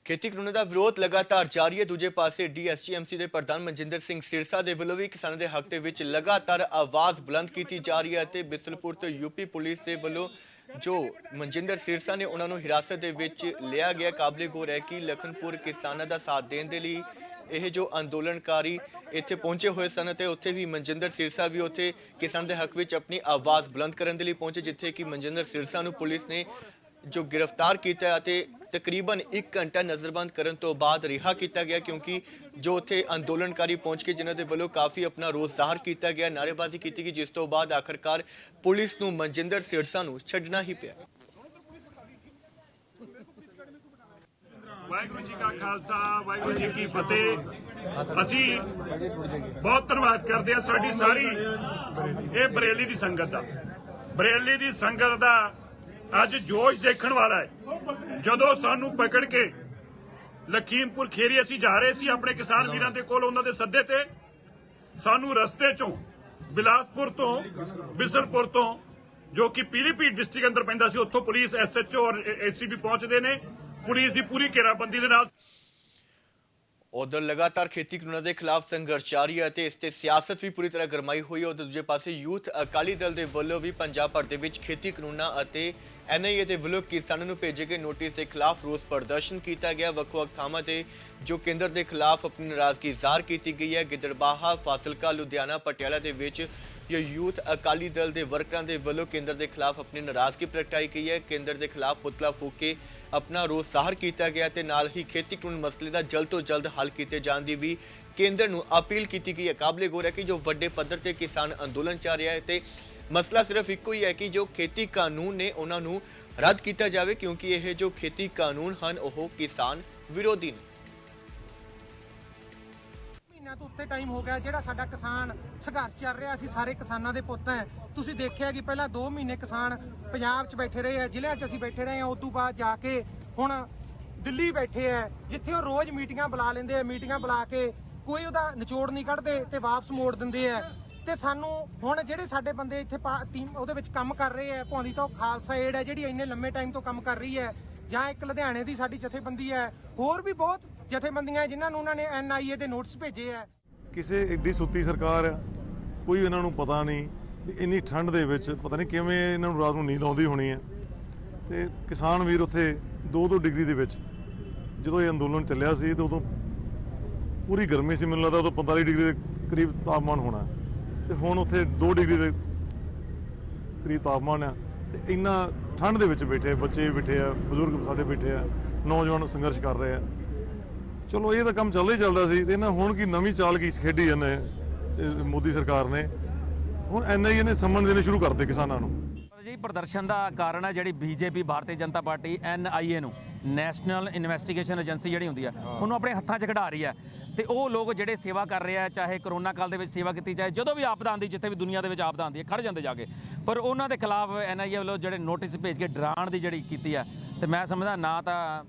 ਖੇਤੀ ਕਾਨੂੰਨਾਂ ਦਾ ਵਿਰੋਧ ਲਗਾਤਾਰ ਜਾਰੀ ਹੈ। ਦੂਜੇ ਪਾਸੇ ਡੀਐਸਜੀਐਮਸੀ ਦੇ ਪ੍ਰਧਾਨ ਮਨਜਿੰਦਰ ਸਿੰਘ ਸਿਰਸਾ ਦੇ ਵੱਲੋਂ ਵੀ ਕਿਸਾਨਾਂ ਦੇ ਹੱਕ ਦੇ ਵਿੱਚ ਲਗਾਤਾਰ ਆਵਾਜ਼ ਬੁਲੰਦ ਕੀਤੀ ਜਾ ਰਹੀ ਹੈ ਤੇ ਬਿਸਲਪੁਰ ਤੋਂ ਯੂਪੀ ਪੁਲਿਸ ਦੇ ਵੱਲੋਂ ਜੋ ਮਨਜਿੰਦਰ ਸਿਰਸਾ ਨੇ ਉਹਨਾਂ ਨੂੰ ਹਿਰਾਸਤ ਦੇ ਵਿੱਚ ਲਿਆ ਗਿਆ। ਕਾਬਲੇ ਗੌਰ ਹੈ ਕਿ ਲਖਨਪੁਰ ਕਿਸਾਨਾਂ ਦਾ ਸਾਥ ਦੇਣ ਦੇ ਲਈ ਇਹ ਜੋ ਅੰਦੋਲਨਕਾਰੀ ਇੱਥੇ ਪਹੁੰਚੇ ਹੋਏ ਸਨ ਤੇ ਉੱਥੇ ਵੀ ਮਨਜਿੰਦਰ ਸਿਰਸਾ ਵੀ ਉੱਥੇ ਕਿਸਾਨ ਦੇ ਹੱਕ ਵਿੱਚ ਆਪਣੀ ਆਵਾਜ਼ ਬੁਲੰਦ ਕਰਨ ਦੇ ਲਈ ਪਹੁੰਚੇ, ਜਿੱਥੇ ਕਿ ਮਨਜਿੰਦਰ ਸਿਰਸਾ ਨੂੰ ਪੁਲਿਸ ਨੇ ਜੋ ਗ੍ਰਿਫਤਾਰ ਕੀਤਾ ਅਤੇ ਤਕਰੀਬਨ 1 ਘੰਟਾ ਨਜ਼ਰਬੰਦ ਕਰਨ ਤੋਂ ਬਾਅਦ ਰਿਹਾ ਕੀਤਾ ਗਿਆ, ਕਿਉਂਕਿ ਜੋ ਉੱਥੇ ਅੰਦੋਲਨਕਾਰੀ ਪਹੁੰਚ ਕੇ ਜਿਨ੍ਹਾਂ ਦੇ ਵੱਲੋਂ ਕਾਫੀ ਆਪਣਾ ਰੋਸ ਜ਼ਾਹਰ ਕੀਤਾ ਗਿਆ, ਨਾਅਰੇਬਾਜ਼ੀ ਕੀਤੀ ਗਈ, ਜਿਸ ਤੋਂ ਬਾਅਦ ਆਖਰਕਾਰ ਪੁਲਿਸ ਨੂੰ ਮਨਜਿੰਦਰ ਸਿਰਸਾ ਨੂੰ ਛੱਡਣਾ ਹੀ ਪਿਆ। ਵਾਹਿਗੁਰੂ ਜੀ ਕਾ ਖਾਲਸਾ, ਵਾਹਿਗੁਰੂ ਜੀ ਕੀ ਫਤਿਹ। ਅਸੀਂ ਬਹੁਤ ਧੰਨਵਾਦ ਕਰਦੇ ਹਾਂ ਸਾਡੀ ਸਾਰੀ ਇਹ ਬਰੇਲੀ ਦੀ ਸੰਗਤ ਦਾ। ਬਰੇਲੀ ਦੀ ਸੰਗਤ ਦਾ ਅੱਜ ਜੋਸ਼ ਦੇਖਣ ਵਾਲਾ ਹੈ। ਜਦੋਂ ਸਾਨੂੰ ਪਕੜ ਕੇ ਲਖੀਮਪੁਰ ਖੇਰੀ ਅਸੀਂ ਜਾ ਰਹੇ ਸੀ ਆਪਣੇ ਕਿਸਾਨ ਵੀਰਾਂ ਦੇ ਕੋਲ, ਉਹਨਾਂ ਦੇ ਸੱਦੇ ਤੇ ਸਾਨੂੰ ਰਸਤੇ ਚੋਂ ਬਿਲਾਸਪੁਰ ਤੋਂ ਬਿਸਰਪੁਰ ਤੋਂ ਜੋ ਕਿ ਪੀਲੀਭੀਤ ਡਿਸਟ੍ਰਿਕਟ ਅੰਦਰ ਪੈਂਦਾ ਸੀ, ਉੱਥੋਂ ਪੁਲਿਸ SHO ਔਰ ACP ਪਹੁੰਚਦੇ ਨੇ ਪੁਲਿਸ ਦੀ ਪੂਰੀ ਘੇਰਾਬੰਦੀ ਦੇ ਨਾਲ। ਉਧਰ ਲਗਾਤਾਰ ਖੇਤੀ ਕਾਨੂੰਨਾਂ ਦੇ ਖਿਲਾਫ ਸੰਘਰਸ਼ ਜਾਰੀ ਹੈ ਤੇ ਇਸ ਤੇ ਸਿਆਸਤ ਵੀ ਪੂਰੀ ਤਰ੍ਹਾਂ ਗਰਮਾਈ ਹੋਈ ਹੈ। ਉਧਰ ਦੂਜੇ ਪਾਸੇ ਯੂਥ ਅਕਾਲੀ ਦਲ ਦੇ ਵੱਲੋਂ ਵੀ ਪੰਜਾਬ ਭਰ ਦੇ ਵਿੱਚ ਖੇਤੀ ਕਾਨੂੰਨਾਂ ਅਤੇ NIA ਦੇ ਵੱਲੋਂ ਕਿਸਾਨਾਂ ਨੂੰ ਭੇਜੇ ਗਏ ਨੋਟਿਸ ਦੇ ਖਿਲਾਫ ਰੋਸ ਪ੍ਰਦਰਸ਼ਨ ਕੀਤਾ ਗਿਆ। ਵੱਖ-ਵੱਖ ਥਾਵਾਂ ਤੇ ਜੋ ਕੇਂਦਰ ਦੇ ਖਿਲਾਫ ਆਪਣੀ ਨਾਰਾਜ਼ਗੀ ਜ਼ਾਹਰ ਕੀਤੀ ਗਈ ਹੈ। ਗਿੱਦੜਬਾਹਾ, ਫਾਜ਼ਿਲਕਾ, ਲੁਧਿਆਣਾ, ਪਟਿਆਲਾ ਦੇ ਵਿੱਚ ਯੂਥ ਅਕਾਲੀ ਦਲ ਦੇ ਵਰਕਰਾਂ ਦੇ ਵੱਲੋਂ ਕੇਂਦਰ ਦੇ ਖਿਲਾਫ ਆਪਣੀ ਨਾਰਾਜ਼ਗੀ ਪ੍ਰਗਟਾਈ ਗਈ ਹੈ। ਕੇਂਦਰ ਦੇ ਖਿਲਾਫ ਪੁਤਲਾ ਫੂਕ ਕੇ ਆਪਣਾ ਰੋਸ ਜ਼ਾਹਰ ਕੀਤਾ ਗਿਆ ਤੇ ਨਾਲ ਹੀ ਖੇਤੀ ਕਾਨੂੰਨ ਮਸਲੇ ਦਾ ਜਲਦ ਤੋਂ ਜਲਦ ਹੱਲ ਕੀਤੇ ਜਾਣ ਦੀ ਵੀ ਕੇਂਦਰ ਨੂੰ ਅਪੀਲ ਕੀਤੀ ਗਈ ਹੈ। ਕਾਬਲੇ ਗੌਰ ਹੈ ਕਿ ਜੋ ਵੱਡੇ ਪੱਧਰ ਤੇ ਕਿਸਾਨ ਅੰਦੋਲਨ ਚੱਲ ਰਿਹਾ ਹੈ ਤੇ ਮਸਲਾ ਸਿਰਫ ਇੱਕੋ ਹੀ ਹੈ ਕਿ ਜੋ ਖੇਤੀ ਕਾਨੂੰਨ ਨੇ ਉਹਨਾਂ ਨੂੰ ਰੱਦ ਕੀਤਾ ਜਾਵੇ, ਕਿਉਂਕਿ ਇਹ ਜੋ ਖੇਤੀ ਕਾਨੂੰਨ ਹਨ ਉਹ ਕਿਸਾਨ ਵਿਰੋਧੀ ਨੇ। ਮਹੀਨਾ ਤੋਂ ਉੱਤੇ ਟਾਈਮ ਹੋ ਗਿਆ ਜਿਹੜਾ ਸਾਡਾ ਕਿਸਾਨ ਸੰਘਰਸ਼ ਚੱਲ ਰਿਹਾ। ਅਸੀਂ ਸਾਰੇ ਕਿਸਾਨਾਂ ਦੇ ਪੁੱਤ ਹੈ। ਤੁਸੀਂ ਦੇਖਿਆ ਕਿ ਪਹਿਲਾਂ 2 ਮਹੀਨੇ ਕਿਸਾਨ ਪੰਜਾਬ 'ਚ ਬੈਠੇ ਰਹੇ ਆ, ਜ਼ਿਲ੍ਹਿਆਂ 'ਚ ਅਸੀਂ ਬੈਠੇ ਰਹੇ ਆ, ਉਸ ਤੋਂ ਬਾਅਦ ਜਾ ਕੇ ਹੁਣ ਦਿੱਲੀ ਬੈਠੇ ਆ, ਜਿੱਥੇ ਉਹ ਰੋਜ਼ ਮੀਟਿੰਗਾਂ ਬੁਲਾ ਲੈਂਦੇ ਆ। ਮੀਟਿੰਗਾਂ ਬੁਲਾ ਕੇ ਕੋਈ ਉਹਦਾ ਨਿਚੋੜ ਨਹੀਂ ਕੱਢਦੇ ਤੇ ਵਾਪਸ ਮੋੜ ਦਿੰਦੇ ਆ। ਤੇ ਸਾਨੂੰ ਹੁਣ ਜਿਹੜੇ ਸਾਡੇ ਬੰਦੇ ਇੱਥੇ ਟੀਮ ਉਹਦੇ ਵਿੱਚ ਕੰਮ ਕਰ ਰਹੇ ਆ, ਭਾਵੇਂ ਤਾਂ ਖਾਲਸਾ ਏਡ ਹੈ ਜਿਹੜੀ ਇੰਨੇ ਲੰਮੇ ਟਾਈਮ ਤੋਂ ਕੰਮ ਕਰ ਰਹੀ ਹੈ, ਜਾਂ ਇੱਕ ਲੁਧਿਆਣੇ ਦੀ ਸਾਡੀ ਜਥੇਬੰਦੀ ਹੈ, ਹੋਰ ਵੀ ਬਹੁਤ ਜਥੇਬੰਦੀਆਂ ਜਿਨ੍ਹਾਂ ਨੂੰ ਉਹਨਾਂ ਨੇ NIA ਦੇ ਨੋਟਿਸ ਭੇਜੇ ਆ। ਕਿਸੇ ਏਡੀ ਸੁੱਤੀ ਸਰਕਾਰ ਆ, ਕੋਈ ਇਹਨਾਂ ਨੂੰ ਪਤਾ ਨਹੀਂ ਵੀ ਇੰਨੀ ਠੰਡ ਦੇ ਵਿੱਚ ਪਤਾ ਨਹੀਂ ਕਿਵੇਂ ਇਹਨਾਂ ਨੂੰ ਰਾਤ ਨੂੰ ਨੀਂਦ ਆਉਂਦੀ ਹੋਣੀ ਹੈ। ਤੇ ਕਿਸਾਨ ਵੀਰ ਉੱਥੇ 2-2 ਡਿਗਰੀ ਦੇ ਵਿੱਚ ਜਦੋਂ ਇਹ ਅੰਦੋਲਨ ਚੱਲਿਆ ਸੀ ਤੇ ਉਦੋਂ ਪੂਰੀ ਗਰਮੀ ਸੀ, ਮੈਨੂੰ ਲੱਗਦਾ ਉਦੋਂ 45 ਡਿਗਰੀ ਦੇ ਕਰੀਬ ਤਾਪਮਾਨ ਹੋਣਾ ਤੇ ਹੁਣ ਉੱਥੇ 2 ਡਿਗਰੀ ਦੇ ਕਰੀਬ ਤਾਪਮਾਨ ਆ। ਤੇ ਇੰਨਾ ਠੰਡ ਦੇ ਵਿੱਚ ਬੈਠੇ ਬੱਚੇ ਬੈਠੇ ਆ, ਬਜ਼ੁਰਗ ਸਾਡੇ ਬੈਠੇ ਆ, ਨੌਜਵਾਨ ਸੰਘਰਸ਼ ਕਰ ਰਹੇ ਆ। ਚਲੋ ਇਹ ਤਾਂ ਕੰਮ ਚੱਲਦਾ ਹੀ ਚੱਲਦਾ ਸੀ ਤੇ ਇਹਨਾਂ ਹੁਣ ਕੀ ਨਵੀਂ ਚਾਲ ਕੀ ਖੇਡੀ ਜਾਂਦੇ ਮੋਦੀ ਸਰਕਾਰ ਨੇ। ਹੁਣ NIA ਨੇ ਸੰਮਨ ਦੇਣੇ ਸ਼ੁਰੂ ਕਰਤੇ ਕਿਸਾਨਾਂ ਨੂੰ। ਜੀ ਪ੍ਰਦਰਸ਼ਨ ਦਾ ਕਾਰਨ ਹੈ ਜਿਹੜੀ BJP Bharatiya Janata party NIA ਨੂੰ ਨੈਸ਼ਨਲ ਇਨਵੈਸਟੀਗੇਸ਼ਨ ਏਜੰਸੀ ਜਿਹੜੀ ਹੁੰਦੀ ਹੈ ਉਹਨੂੰ ਆਪਣੇ ਹੱਥਾਂ 'ਚ ਖਿਡਾ ਰਹੀ ਹੈ। ਤੇ ਉਹ ਲੋਕ ਜਿਹੜੇ ਸੇਵਾ ਕਰ ਰਹੇ ਆ, ਚਾਹੇ ਕਰੋਨਾ ਕਾਲ ਦੇ ਵਿੱਚ ਸੇਵਾ ਕੀਤੀ, ਚਾਹੇ ਜਦੋਂ ਵੀ ਆਪਦਾ ਆਉਂਦੀ, ਜਿੱਥੇ ਵੀ ਦੁਨੀਆ ਦੇ ਵਿੱਚ ਆਪਦਾ ਆਉਂਦੀ ਹੈ, ਖੜ ਜਾਂਦੇ ਜਾ ਕੇ। ਪਰ ਉਹਨਾਂ ਦੇ ਖਿਲਾਫ NIA ਵੱਲੋਂ ਜਿਹੜੇ ਨੋਟਿਸ ਭੇਜ ਕੇ ਡਰਾਉਣ ਦੀ ਜਿਹੜੀ ਕੀਤੀ ਆ, ਤੇ ਮੈਂ ਸਮਝਦਾ ਨਾ ਤਾਂ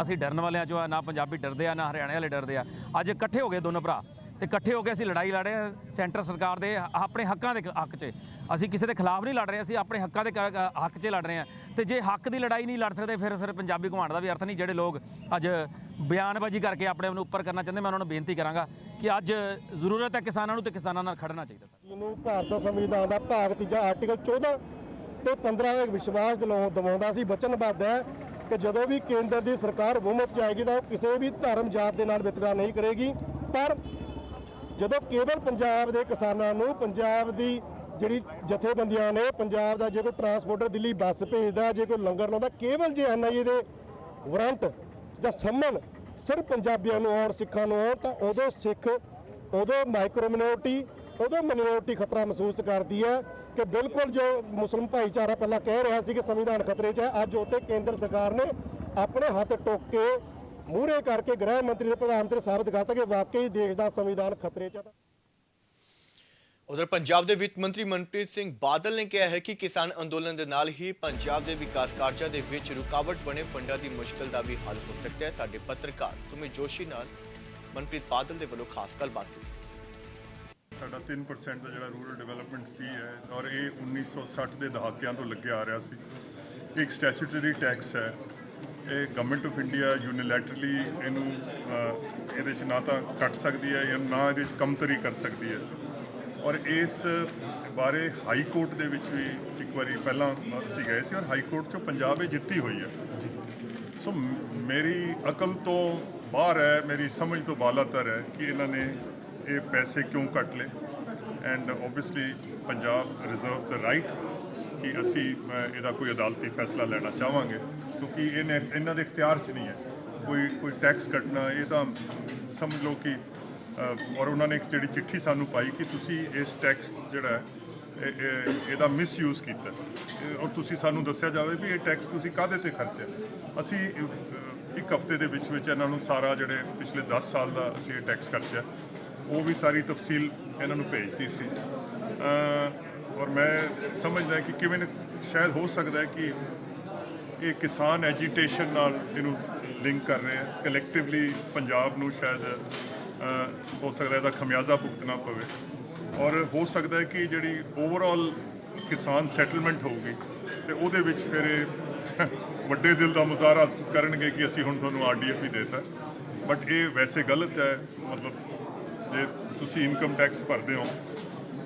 ਅਸੀਂ ਡਰਨ ਵਾਲਿਆਂ 'ਚੋਂ ਆ, ਨਾ ਪੰਜਾਬੀ ਡਰਦੇ ਆ, ਨਾ ਹਰਿਆਣੇ ਵਾਲੇ ਡਰਦੇ ਆ। ਅੱਜ ਇਕੱਠੇ ਹੋ ਗਏ ਦੋਨੋਂ ਭਰਾ ਤੇ ਇਕੱਠੇ ਹੋ ਕੇ ਅਸੀਂ ਲੜਾਈ ਲੜ ਰਹੇ ਹਾਂ ਸੈਂਟਰ ਸਰਕਾਰ ਦੇ ਆਪਣੇ ਹੱਕਾਂ ਦੇ ਹੱਕ 'ਚ। ਅਸੀਂ ਕਿਸੇ ਦੇ ਖਿਲਾਫ ਨਹੀਂ ਲੜ ਰਹੇ, ਅਸੀਂ ਆਪਣੇ ਹੱਕਾਂ ਦੇ ਹੱਕ 'ਚ ਲੜ ਰਹੇ ਹਾਂ। ਤੇ ਜੇ ਹੱਕ ਦੀ ਲੜਾਈ ਨਹੀਂ ਲੜ ਸਕਦੇ ਫਿਰ ਪੰਜਾਬੀ ਘੁਮਾਉਣ ਦਾ ਵੀ ਅਰਥ ਨਹੀਂ। ਜਿਹੜੇ ਲੋਕ ਅੱਜ ਬਿਆਨਬਾਜ਼ੀ ਕਰਕੇ ਆਪਣੇ ਆਪ ਨੂੰ ਉੱਪਰ ਕਰਨਾ ਚਾਹੁੰਦੇ, ਮੈਂ ਉਹਨਾਂ ਨੂੰ ਬੇਨਤੀ ਕਰਾਂਗਾ ਕਿ ਅੱਜ ਜ਼ਰੂਰਤ ਹੈ ਕਿਸਾਨਾਂ ਨੂੰ ਤੇ ਕਿਸਾਨਾਂ ਨਾਲ ਖੜਨਾ ਚਾਹੀਦਾ। ਜਿਹਨੂੰ ਭਾਰਤ ਦਾ ਸੰਵਿਧਾਨ ਦਾ ਭਾਗ 3 ਆਰਟੀਕਲ 14 ਤੇ 15 ਦਾ ਵਿਸ਼ਵਾਸ ਦਿਵਾਉਂਦਾ ਸੀ, ਵਚਨਬੱਧ ਹੈ ਕਿ ਜਦੋਂ ਵੀ ਕੇਂਦਰ ਦੀ ਸਰਕਾਰ ਬਹੁਮਤ 'ਚ ਆਏਗੀ ਤਾਂ ਉਹ ਕਿਸੇ ਵੀ ਧਰਮ ਜਾਤ ਦੇ ਨਾਲ ਵਿਤਕਰਾ ਨਹੀਂ ਕਰੇਗੀ। ਪਰ ਜਦੋਂ ਕੇਵਲ ਪੰਜਾਬ ਦੇ ਕਿਸਾਨਾਂ ਨੂੰ, ਪੰਜਾਬ ਦੀ ਜਿਹੜੀ ਜਥੇਬੰਦੀਆਂ ਨੇ, ਪੰਜਾਬ ਦਾ ਜੇ ਕੋਈ ਟਰਾਂਸਪੋਰਟਰ ਦਿੱਲੀ ਬੱਸ ਭੇਜਦਾ, ਜੇ ਕੋਈ ਲੰਗਰ ਲਾਉਂਦਾ, ਕੇਵਲ ਜੇ NIA ਦੇ ਵਾਰੰਟ ਜਾਂ ਸੰਮਨ ਸਿਰਫ ਪੰਜਾਬੀਆਂ ਨੂੰ ਆਉਣ, ਸਿੱਖਾਂ ਨੂੰ ਆਉਣ, ਤਾਂ ਉਦੋਂ ਸਿੱਖ, ਉਦੋਂ ਮਾਈਕਰੋ ਮਿਨੋਰਟੀ, ਉਦੋਂ ਮਿਨੋਰਟੀ ਖਤਰਾ ਮਹਿਸੂਸ ਕਰਦੀ ਹੈ ਕਿ ਬਿਲਕੁਲ ਜੋ ਮੁਸਲਿਮ ਭਾਈਚਾਰਾ ਪਹਿਲਾਂ ਕਹਿ ਰਿਹਾ ਸੀ ਕਿ ਸੰਵਿਧਾਨ ਖਤਰੇ 'ਚ ਹੈ, ਅੱਜ ਉੱਤੇ ਕੇਂਦਰ ਸਰਕਾਰ ਨੇ ਆਪਣੇ ਹੱਥ ਟੋਕ ਕੇ ਮੂਹਰੇ ਕਰਕੇ ਗ੍ਰਹਿ ਮੰਤਰੀ ਦੇ ਪ੍ਰਧਾਨ ਮੰਤਰੀ ਸਾਬਤ ਕਰਤਾ ਕਿ ਵਾਕਈ ਦੇਸ਼ ਦਾ ਸੰਵਿਧਾਨ ਖਤਰੇ 'ਚ ਹੈ। ਉਧਰ ਪੰਜਾਬ ਦੇ ਵਿੱਤ ਮੰਤਰੀ ਮਨਪ੍ਰੀਤ ਸਿੰਘ ਬਾਦਲ ਨੇ ਕਿਹਾ ਹੈ ਕਿ ਕਿਸਾਨ ਅੰਦੋਲਨ ਦੇ ਨਾਲ ਹੀ ਪੰਜਾਬ ਦੇ ਵਿਕਾਸ ਕਾਰਜਾਂ ਦੇ ਵਿੱਚ ਰੁਕਾਵਟ ਬਣੇ ਫੰਡਾਂ ਦੀ ਮੁਸ਼ਕਲ ਦਾ ਵੀ ਹੱਲ ਹੋ ਸਕਦਾ ਹੈ। ਸਾਡੇ ਪੱਤਰਕਾਰ ਸੁਮਿਤ ਜੋਸ਼ੀ ਨਾਲ ਮਨਪ੍ਰੀਤ ਬਾਦਲ ਦੇ ਵੱਲੋਂ ਖਾਸ ਗੱਲਬਾਤ ਕੀਤੀ। ਸਾਡਾ 3% ਦਾ ਜਿਹੜਾ ਰੂਰਲ ਡਿਵੈਲਪਮੈਂਟ ਫੀ ਹੈ ਔਰ ਇਹ 1960 ਦੇ ਦਹਾਕਿਆਂ ਤੋਂ ਲੱਗਿਆ ਆ ਰਿਹਾ ਸੀ। ਇੱਕ ਸਟੈਚੂਟਰੀ ਟੈਕਸ ਹੈ, ਇਹ ਗਵਰਨਮੈਂਟ ਆਫ ਇੰਡੀਆ ਯੂਨੀਲੈਟਰਲੀ ਇਹਨੂੰ ਇਹਦੇ 'ਚ ਨਾ ਤਾਂ ਕੱਟ ਸਕਦੀ ਹੈ ਜਾਂ ਨਾ ਇਹਦੇ 'ਚ ਕਮਤਰੀ ਕਰ ਸਕਦੀ ਹੈ। ਔਰ ਇਸ ਬਾਰੇ ਹਾਈ ਕੋਰਟ ਦੇ ਵਿੱਚ ਵੀ ਇੱਕ ਵਾਰੀ ਪਹਿਲਾਂ ਅਸੀਂ ਗਏ ਸੀ ਔਰ ਹਾਈ ਕੋਰਟ 'ਚੋਂ ਪੰਜਾਬ ਇਹ ਜਿੱਤੀ ਹੋਈ ਹੈ। ਸੋ ਮੇਰੀ ਅਕਲ ਤੋਂ ਬਾਹਰ ਹੈ, ਮੇਰੀ ਸਮਝ ਤੋਂ ਬਾਲਾਤਰ ਹੈ ਕਿ ਇਹਨਾਂ ਨੇ ਇਹ ਪੈਸੇ ਕਿਉਂ ਕੱਟ ਲਏ। And obviously Punjab reserves the right ਕਿ ਅਸੀਂ ਇਹਦਾ ਕੋਈ ਅਦਾਲਤੀ ਫੈਸਲਾ ਲੈਣਾ ਚਾਹਾਂਗੇ, ਕਿਉਂਕਿ ਇਹਨਾਂ ਦੇ ਇਖਤਿਆਰ 'ਚ ਨਹੀਂ ਹੈ ਕੋਈ ਟੈਕਸ ਕੱਟਣਾ। ਇਹ ਤਾਂ ਸਮਝ ਲਓ ਕਿ ਔਰ ਉਹਨਾਂ ਨੇ ਇੱਕ ਜਿਹੜੀ ਚਿੱਠੀ ਸਾਨੂੰ ਪਾਈ ਕਿ ਤੁਸੀਂ ਇਸ ਟੈਕਸ ਜਿਹੜਾ ਇਹਦਾ ਮਿਸਯੂਜ਼ ਕੀਤਾ ਔਰ ਤੁਸੀਂ ਸਾਨੂੰ ਦੱਸਿਆ ਜਾਵੇ ਵੀ ਇਹ ਟੈਕਸ ਤੁਸੀਂ ਕਾਹਦੇ ਤੇ ਖਰਚਿਆ। ਅਸੀਂ ਇੱਕ ਹਫ਼ਤੇ ਦੇ ਵਿੱਚ ਇਹਨਾਂ ਨੂੰ ਸਾਰਾ ਜਿਹੜੇ ਪਿਛਲੇ 10 ਸਾਲ ਦਾ ਅਸੀਂ ਇਹ ਟੈਕਸ ਖਰਚਿਆ ਉਹ ਵੀ ਸਾਰੀ ਤਫਸੀਲ ਇਹਨਾਂ ਨੂੰ ਭੇਜਤੀ ਸੀ। ਔਰ ਮੈਂ ਸਮਝਦਾ ਕਿ ਕਿਵੇਂ ਸ਼ਾਇਦ ਹੋ ਸਕਦਾ ਹੈ ਕਿ ਇਹ ਕਿਸਾਨ ਐਜੀਟੇਸ਼ਨ ਨਾਲ ਇਹਨੂੰ ਲਿੰਕ ਕਰ ਰਹੇ ਆ। ਕਲੈਕਟਿਵਲੀ ਪੰਜਾਬ ਨੂੰ ਸ਼ਾਇਦ ਹੋ ਸਕਦਾ ਇਹਦਾ ਖਮਿਆਜ਼ਾ ਭੁਗਤਣਾ ਪਵੇ ਔਰ ਹੋ ਸਕਦਾ ਹੈ ਕਿ ਜਿਹੜੀ ਓਵਰਆਲ ਕਿਸਾਨ ਸੈਟਲਮੈਂਟ ਹੋਊਗੀ ਤੇ ਉਹਦੇ ਵਿੱਚ ਫਿਰ ਇਹ ਵੱਡੇ ਦਿਲ ਦਾ ਮੁਜ਼ਾਹਰਾ ਕਰਨਗੇ ਕਿ ਅਸੀਂ ਹੁਣ ਤੁਹਾਨੂੰ RDF ਹੀ ਦੇਤਾ। ਬਟ ਇਹ ਵੈਸੇ ਗਲਤ ਹੈ। ਮਤਲਬ ਜੇ ਤੁਸੀਂ ਇਨਕਮ ਟੈਕਸ ਭਰਦੇ ਹੋ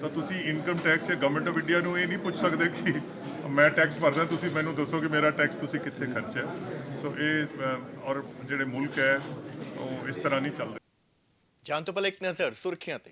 ਤਾਂ ਤੁਸੀਂ ਇਨਕਮ ਟੈਕਸ ਜਾਂ ਗਵਰਨਮੈਂਟ ਆਫ ਇੰਡੀਆ ਨੂੰ ਇਹ ਨਹੀਂ ਪੁੱਛ ਸਕਦੇ ਕਿ ਮੈਂ ਟੈਕਸ ਭਰਦਾ, ਤੁਸੀਂ ਮੈਨੂੰ ਦੱਸੋ ਕਿ ਮੇਰਾ ਟੈਕਸ ਤੁਸੀਂ ਕਿੱਥੇ ਖਰਚਿਆ। ਸੋ ਇਹ ਔਰ ਜਿਹੜੇ ਮੁਲਕ ਹੈ ਉਹ ਇਸ ਤਰ੍ਹਾਂ ਨਹੀਂ ਚੱਲਦੇ। ਜਾਣ ਤੋਂ ਪਹਿਲਾਂ ਇੱਕ ਨਜ਼ਰ ਸੁਰਖੀਆਂ ਤੇ।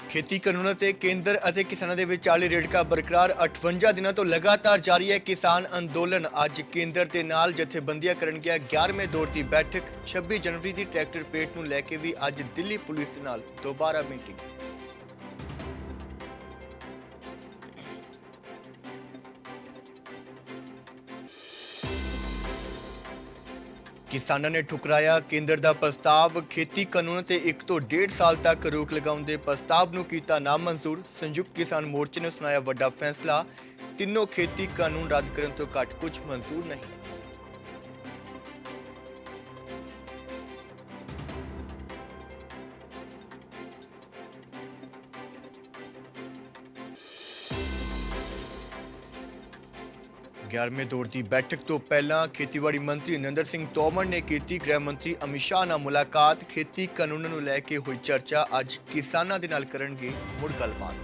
ਖੇਤੀ ਕਾਨੂੰਨਾਂ ਤੇ ਕੇਂਦਰ ਅਤੇ ਕਿਸਾਨਾਂ ਦੇ ਵਿਚਾਲੇ ਰੇੜਕਾ ਬਰਕਰਾਰ। 58 ਦਿਨਾਂ ਤੋਂ ਲਗਾਤਾਰ ਜਾਰੀ ਹੈ ਕਿਸਾਨ ਅੰਦੋਲਨ। ਅੱਜ ਕੇਂਦਰ ਦੇ ਨਾਲ ਜਥੇਬੰਦੀਆਂ ਕਰਨ ਗਿਆ 11ਵੇਂ ਦੌਰ ਦੀ ਬੈਠਕ। 26 ਜਨਵਰੀ ਦੀ ਟਰੈਕਟਰ ਪੇਟ ਨੂੰ ਲੈ ਕੇ ਵੀ ਅੱਜ ਦਿੱਲੀ ਪੁਲਿਸ ਦੇ ਨਾਲ ਦੁਬਾਰਾ ਮੀਟਿੰਗ। ਕਿਸਾਨਾਂ ਨੇ ਠੁਕਰਾਇਆ ਕੇਂਦਰ ਦਾ ਪ੍ਰਸਤਾਵ। ਖੇਤੀ ਕਾਨੂੰਨ ਤੇ 1 ਤੋਂ 1.5 ਸਾਲ ਤੱਕ ਰੋਕ ਲਗਾਉਣ ਦੇ ਪ੍ਰਸਤਾਵ ਨੂੰ ਕੀਤਾ ਨਾਮਨਜ਼ੂਰ। ਸੰਯੁਕਤ ਕਿਸਾਨ ਮੋਰਚੇ ਨੇ ਸੁਣਾਇਆ ਵੱਡਾ ਫੈਸਲਾ। ਤਿੰਨੋਂ ਖੇਤੀ ਕਾਨੂੰਨ ਰੱਦ ਕਰਨ ਤੋਂ ਘੱਟ ਕੁਝ ਮਨਜ਼ੂਰ ਨਹੀਂ। ਗਿਆਰਵੇਂ ਦੌਰ ਦੀ ਬੈਠਕ ਤੋਂ ਪਹਿਲਾਂ ਖੇਤੀਬਾੜੀ ਮੰਤਰੀ ਨਰਿੰਦਰ ਸਿੰਘ ਤੋਮਰ ਨੇ ਕੀਤੀ ਗ੍ਰਹਿ ਮੰਤਰੀ ਅਮਿਤ ਸ਼ਾਹ ਨਾਲ ਮੁਲਾਕਾਤ। ਖੇਤੀ ਕਾਨੂੰਨਾਂ ਨੂੰ ਲੈ ਕੇ ਹੋਈ ਚਰਚਾ। ਅੱਜ ਕਿਸਾਨਾਂ ਦੇ ਨਾਲ ਕਰਨਗੇ ਮੁੜ ਗੱਲਬਾਤ।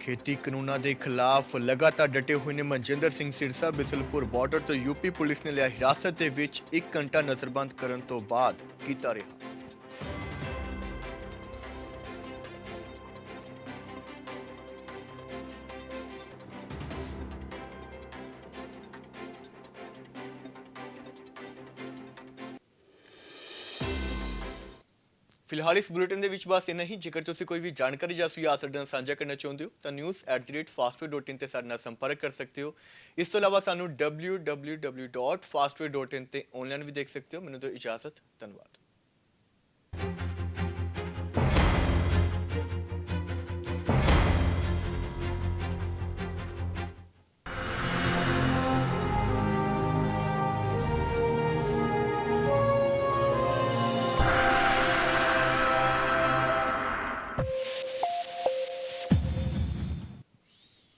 ਖੇਤੀ ਕਾਨੂੰਨਾਂ ਦੇ ਖਿਲਾਫ ਲਗਾਤਾਰ ਡਟੇ ਹੋਏ ਨੇ ਮਨਜਿੰਦਰ ਸਿੰਘ ਸਿਰਸਾ। ਬਿਸਲਪੁਰ ਬਾਰਡਰ ਤੋਂ ਯੂਪੀ ਪੁਲਿਸ ਨੇ ਲਿਆ ਹਿਰਾਸਤ ਦੇ ਵਿੱਚ 1 ਘੰਟਾ ਨਜ਼ਰਬੰਦ ਕਰਨ ਤੋਂ ਬਾਅਦ ਕੀਤਾ ਰਿਹਾ। ਫਿਲਹਾਲ ਇਸ ਬੁਲੇਟਿਨ ਦੇ ਵਿੱਚ ਬਸ ਇੰਨਾ ਹੀ। ਜੇਕਰ ਤੁਸੀਂ ਕੋਈ ਵੀ ਜਾਣਕਾਰੀ ਜਾਂ ਸੁਝਾਅ ਸਾਡੇ ਨਾਲ ਸਾਂਝਾ ਕਰਨਾ ਚਾਹੁੰਦੇ ਹੋ ਤਾਂ news@fastway.in ਤੇ ਸਾਡੇ ਨਾਲ ਸੰਪਰਕ ਕਰ ਸਕਦੇ ਹੋ। ਇਸ ਤੋਂ ਇਲਾਵਾ ਸਾਨੂੰ www.fastway.in ਤੇ ਆਨਲਾਈਨ ਵੀ ਦੇਖ ਸਕਦੇ ਹੋ। ਮੈਨੂੰ ਦਿਓ ਇਜਾਜ਼ਤ। ਧੰਨਵਾਦ।